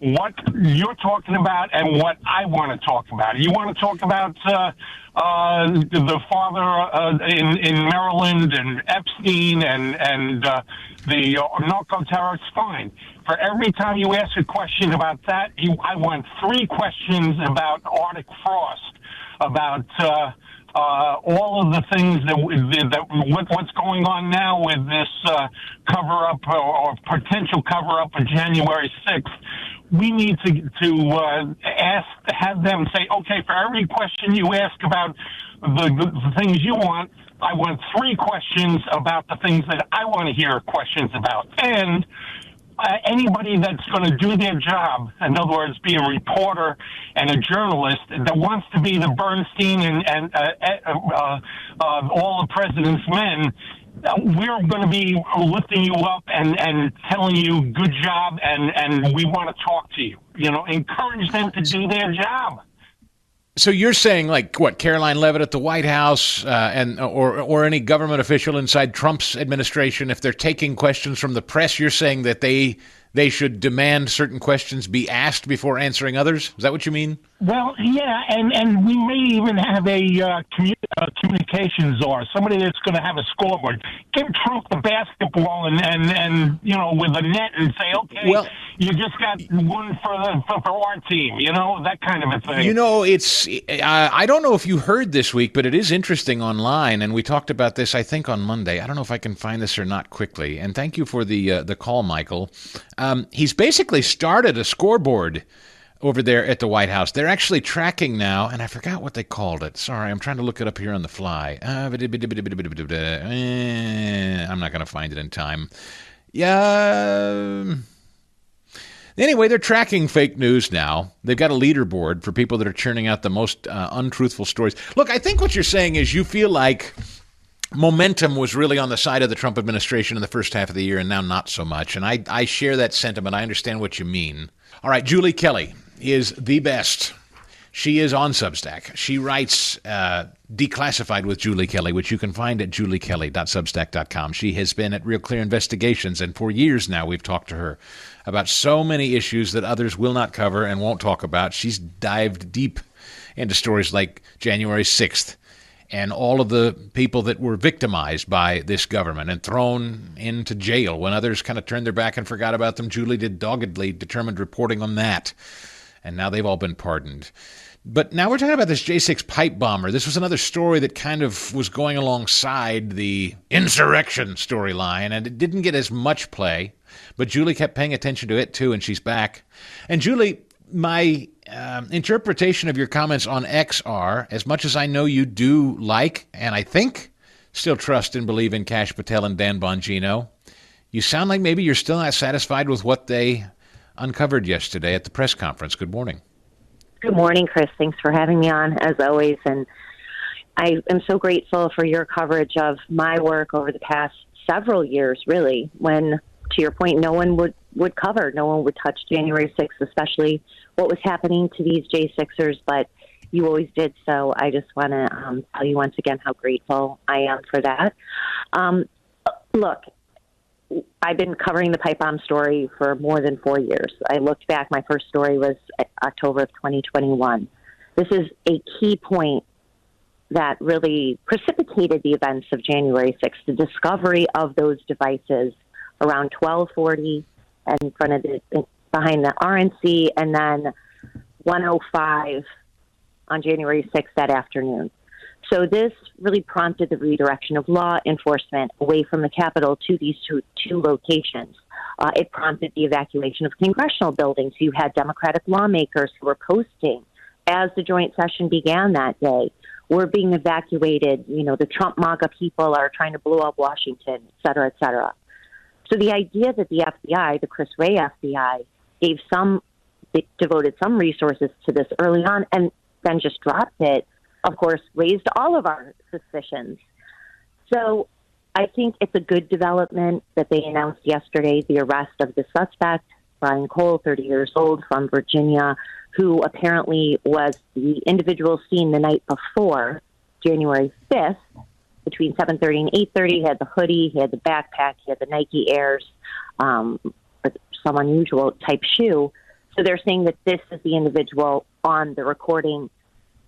what you're talking about and what I want to talk about. You want to talk about the father in Maryland and Epstein and the narco terrorists? Fine. For every time you ask a question about that, I want 3 questions about Arctic frost, about all of the things what's going on now with this cover-up or potential cover-up of January 6th. We need to have them say, okay, for every question you ask about the things you want, I want 3 questions about the things that I want to hear questions about. And anybody that's going to do their job, in other words, be a reporter and a journalist that wants to be the Bernstein and all the president's men, we're going to be lifting you up and telling you good job, and we want to talk to you. Encourage them to do their job. So you're saying, like, what, Caroline Leavitt at the White House or any government official inside Trump's administration, if they're taking questions from the press, you're saying that they should demand certain questions be asked before answering others? Is that what you mean? Well, yeah, and we may even have a communications czar, somebody that's going to have a scoreboard. Give Trump the basketball and with a net and say, okay, well, you just got one for our team, that kind of a thing. It's I don't know if you heard this week, but it is interesting online, and we talked about this, I think, on Monday. I don't know if I can find this or not quickly, and thank you for the call, Michael. He's basically started a scoreboard over there at the White House. They're actually tracking now, and I forgot what they called it. Sorry, I'm trying to look it up here on the fly. I'm not going to find it in time. Yeah. Anyway, they're tracking fake news now. They've got a leaderboard for people that are churning out the most untruthful stories. Look, I think what you're saying is you feel like momentum was really on the side of the Trump administration in the first half of the year, and now not so much. And I share that sentiment. I understand what you mean. All right, Julie Kelly is the best. She is on Substack. She writes Declassified with Julie Kelly, which you can find at juliekelly.substack.com. She has been at Real Clear Investigations, and for years now we've talked to her about so many issues that others will not cover and won't talk about. She's dived deep into stories like January 6th and all of the people that were victimized by this government and thrown into jail when others kind of turned their back and forgot about them. Julie did doggedly determined reporting on that, and now they've all been pardoned. But now we're talking about this J6 pipe bomber. This was another story that kind of was going alongside the insurrection storyline, and it didn't get as much play. But Julie kept paying attention to it, too, and she's back. And Julie, my interpretation of your comments on X are, as much as I know you do like, and I think still trust and believe in Kash Patel and Dan Bongino, you sound like maybe you're still not satisfied with what they uncovered yesterday at the press conference. Good morning. Good morning, Chris. Thanks for having me on, as always. And I am so grateful for your coverage of my work over the past several years, really, when, to your point, no one would cover, no one would touch January 6th, especially what was happening to these J6ers, but you always did. So I just want to tell you once again how grateful I am for that. Look, I've been covering the pipe bomb story for more than 4 years. I looked back. My first story was October of 2021. This is a key point that really precipitated the events of January 6th, the discovery of those devices around 1240 in front of behind the RNC, and then 105 on January 6th that afternoon. So this really prompted the redirection of law enforcement away from the Capitol to these two locations. It prompted the evacuation of congressional buildings. You had Democratic lawmakers who were posting as the joint session began that day. We're being evacuated. You know, the Trump MAGA people are trying to blow up Washington, et cetera, et cetera. So the idea that the FBI, the Chris Wray FBI, devoted some resources to this early on and then just dropped it, of course, raised all of our suspicions. So I think it's a good development that they announced yesterday the arrest of the suspect, Brian Cole, 30 years old, from Virginia, who apparently was the individual seen the night before, January 5th, between 7:30 and 8:30. He had the hoodie, he had the backpack, he had the Nike Airs, with some unusual type shoe. So they're saying that this is the individual on the recording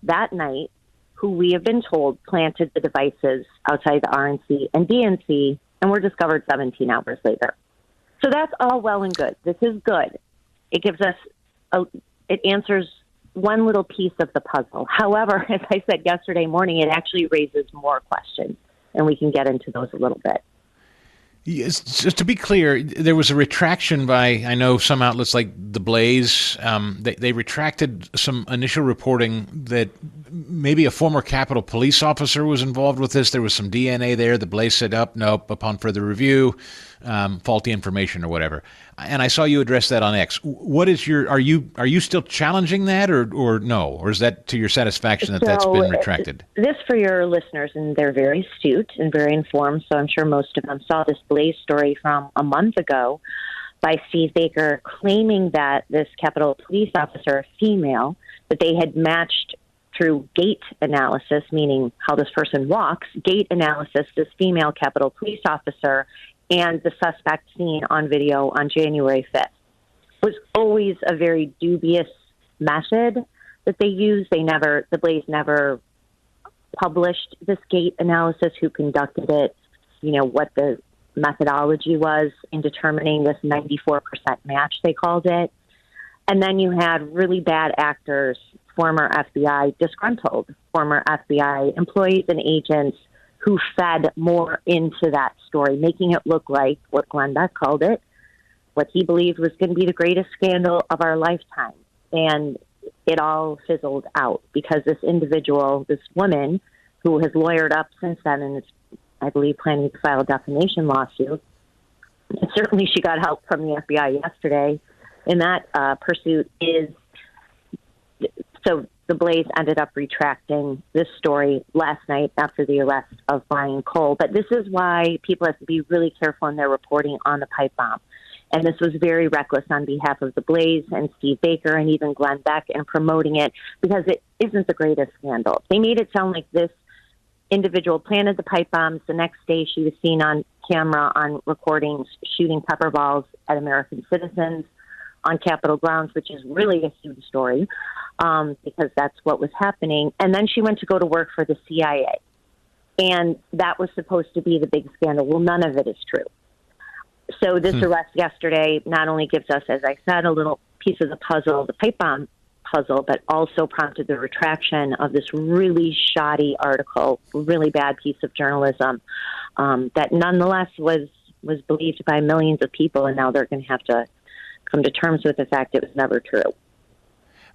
that night who we have been told planted the devices outside the RNC and DNC and were discovered 17 hours later. So that's all well and good. This is good. It gives us it answers one little piece of the puzzle. However, as I said yesterday morning, it actually raises more questions, and we can get into those a little bit. Yes, just to be clear, there was a retraction by, I know, some outlets like The Blaze. They retracted some initial reporting that maybe a former Capitol police officer was involved with this. There was some DNA there. The Blaze said, nope, upon further review, faulty information or whatever. And I saw you address that on X. What is are you still challenging that or no? Or is that to your satisfaction that's been retracted? This for your listeners, and they're very astute and very informed, so I'm sure most of them saw this Blaze story from a month ago by Steve Baker claiming that this Capitol police officer, female, that they had matched through gait analysis, meaning how this person walks, gait analysis, this female Capitol police officer, and the suspect seen on video on January 5th. It was always a very dubious method that they used. The Blaze never published this gait analysis, who conducted it, what the methodology was in determining this 94% match, they called it. And then you had really bad actors, former FBI disgruntled, former FBI employees and agents who fed more into that story, making it look like what Glenn Beck called it, what he believed was going to be the greatest scandal of our lifetime. And it all fizzled out because this individual, this woman who has lawyered up since then and is, I believe, planning to file a defamation lawsuit. And certainly she got help from the FBI yesterday in that pursuit. So the Blaze ended up retracting this story last night after the arrest of Brian Cole. But this is why people have to be really careful in their reporting on the pipe bomb. And this was very reckless on behalf of the Blaze and Steve Baker and even Glenn Beck in promoting it because it isn't the greatest scandal. They made it sound like this individual planted the pipe bombs. The next day she was seen on camera on recordings shooting pepper balls at American citizens on Capitol grounds, which is really a huge story because that's what was happening. And then she went to go to work for the CIA. And that was supposed to be the big scandal. Well, none of it is true. So this arrest yesterday not only gives us, as I said, a little piece of the puzzle, the pipe bomb puzzle, but also prompted the retraction of this really shoddy article, really bad piece of journalism that nonetheless was believed by millions of people, and now they're going to have to come to terms with the fact it was never true.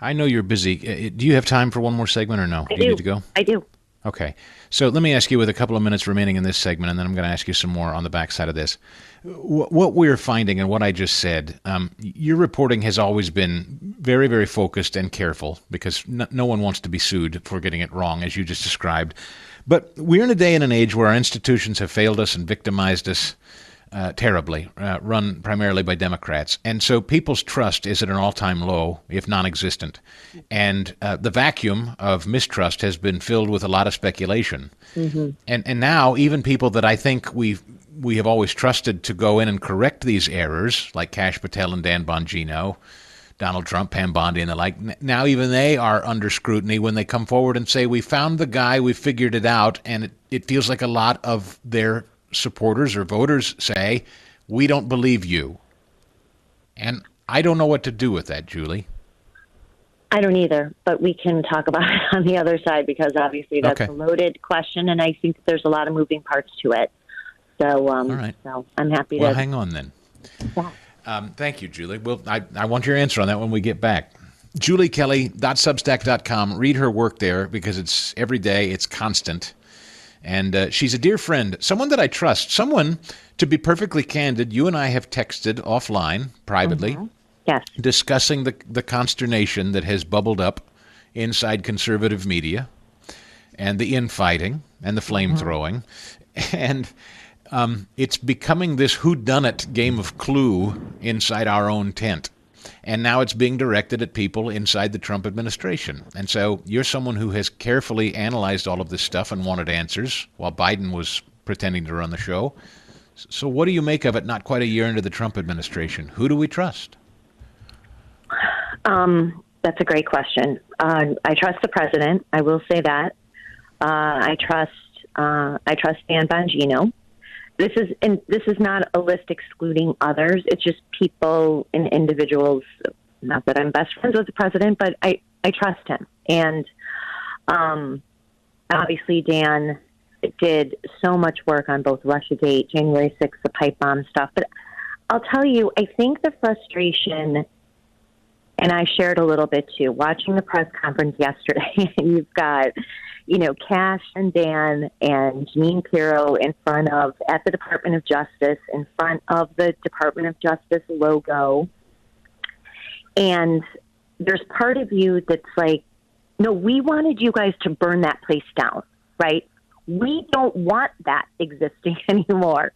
I know you're busy. Do you have time for one more segment or no? I do. You need to go? I do. Okay. So let me ask you with a couple of minutes remaining in this segment, and then I'm going to ask you some more on the backside of this. What we're finding and what I just said, your reporting has always been very, very focused and careful because no one wants to be sued for getting it wrong, as you just described. But we're in a day and an age where our institutions have failed us and victimized us terribly, run primarily by Democrats. And so people's trust is at an all-time low, if non-existent. And the vacuum of mistrust has been filled with a lot of speculation. Mm-hmm. And now even people that I think we have always trusted to go in and correct these errors, like Kash Patel and Dan Bongino, Donald Trump, Pam Bondi, and the like, now even they are under scrutiny when they come forward and say, we found the guy, we figured it out, and it feels like a lot of their supporters or voters say, we don't believe you. And I don't know what to do with that, Julie. I don't either, but we can talk about it on the other side because obviously that's a loaded question, and I think there's a lot of moving parts to it. So, all right. So I'm happy to... Well, hang on then. Yeah. Thank you, Julie. Well, I want your answer on that when we get back. JulieKelly.substack.com. Read her work there because it's every day, it's constant. And she's a dear friend, someone that I trust, someone, to be perfectly candid, you and I have texted offline, privately, yes, discussing the consternation that has bubbled up inside conservative media and the infighting and the flame-throwing. And it's becoming this whodunit game of Clue inside our own tent. And now it's being directed at people inside the Trump administration. And so you're someone who has carefully analyzed all of this stuff and wanted answers while Biden was pretending to run the show. So what do you make of it not quite a year into the Trump administration? Who do we trust? That's a great question. I trust the president. I will say that. I trust Dan Bongino. This is not a list excluding others. It's just people and individuals. Not that I'm best friends with the president, but I trust him. And obviously, Dan did so much work on both Russiagate, January 6th, the pipe bomb stuff. But I'll tell you, I think the frustration, and I shared a little bit too, watching the press conference yesterday, and you've got, Kash and Dan and Jeanine Pirro at the Department of Justice, in front of the Department of Justice logo. And there's part of you that's like, no, we wanted you guys to burn that place down, right? We don't want that existing anymore.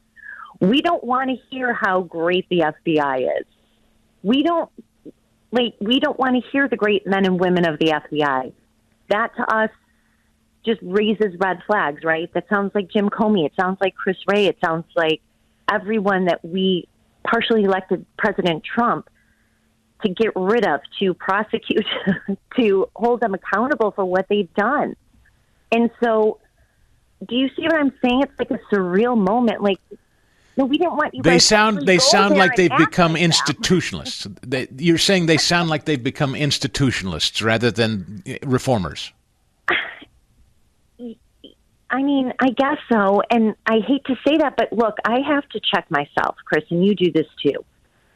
We don't want to hear how great the FBI is. We don't want to hear the great men and women of the FBI. That to us just raises red flags, right? That sounds like Jim Comey. It sounds like Chris Wray. It sounds like everyone that we partially elected President Trump to get rid of, to prosecute, to hold them accountable for what they've done. And so, do you see what I'm saying? It's like a surreal moment. Like, no, we don't want you guys to They sound like they've become institutionalists. You're saying they sound like they've become institutionalists rather than reformers. I mean, I guess so. And I hate to say that, but look, I have to check myself, Chris, and you do this too.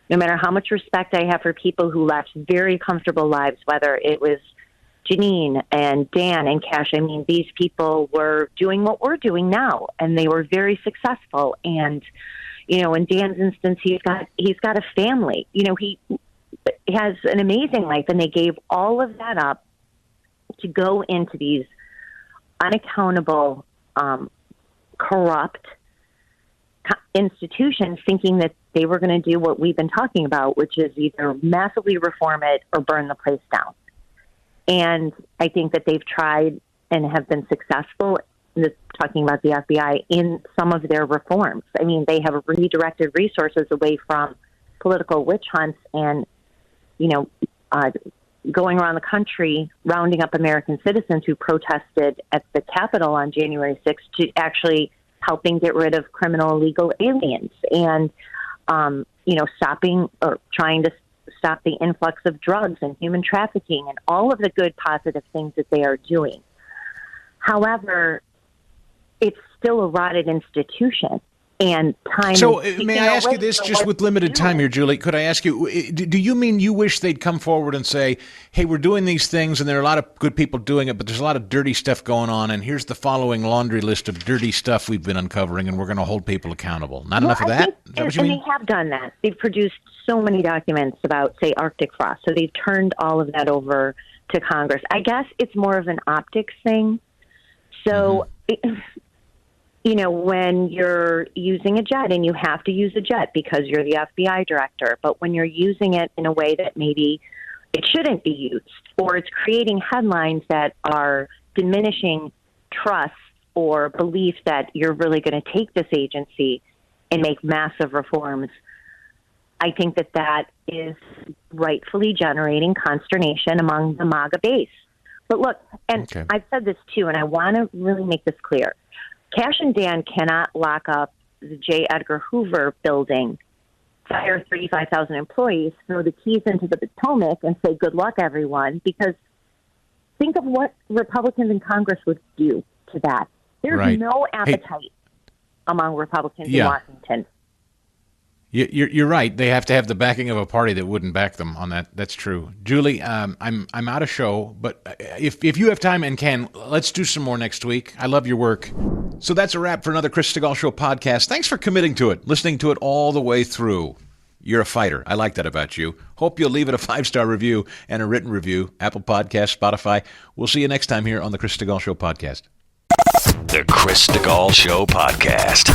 no matter how much respect I have for people who left very comfortable lives, whether it was Janine and Dan and Cash, I mean, these people were doing what we're doing now, and they were very successful. And, you know, in Dan's instance, he's got a family. You know, he has an amazing life, and they gave all of that up to go into these unaccountable, corrupt institutions, thinking that they were going to do what we've been talking about, which is either massively reform it or burn the place down. And I think that they've tried and have been successful, talking about the FBI, in some of their reforms. I mean, they have redirected resources away from political witch hunts and, you know, going around the country, rounding up American citizens who protested at the Capitol on January 6th to actually helping get rid of criminal illegal aliens and, you know, stopping or trying to stop the influx of drugs and human trafficking and all of the good, positive things that they are doing. However, it's still a rotted institution. And time. So may I ask you this, just with limited time here, Julie? Could I ask you, do you mean you wish they'd come forward and say, hey, we're doing these things and there are a lot of good people doing it, but there's a lot of dirty stuff going on, and here's the following laundry list of dirty stuff we've been uncovering, and we're going to hold people accountable? Not enough of that? Is that what you mean? And they have done that. They've produced so many documents about, say, Arctic frost. So they've turned all of that over to Congress. I guess it's more of an optics thing. So... you know, when you're using a jet, and you have to use a jet because you're the FBI director, but when you're using it in a way that maybe it shouldn't be used, or it's creating headlines that are diminishing trust or belief that you're really going to take this agency and make massive reforms, I think that that is rightfully generating consternation among the MAGA base. But look, and I've said this too, and I want to really make this clear. Cash and Dan cannot lock up the J. Edgar Hoover building, fire 35,000 employees, throw the keys into the Potomac, and say, good luck, everyone, because think of what Republicans in Congress would do to that. There's no appetite among Republicans in Washington. You're right. They have to have the backing of a party that wouldn't back them on that. That's true. Julie, I'm out of show, but if you have time and can, let's do some more next week. I love your work. So that's a wrap for another Chris Stigall Show podcast. Thanks for committing to it, listening to it all the way through. You're a fighter. I like that about you. Hope you'll leave it a 5-star review and a written review. Apple Podcasts, Spotify. We'll see you next time here on the Chris Stigall Show podcast. The Chris Stigall Show podcast.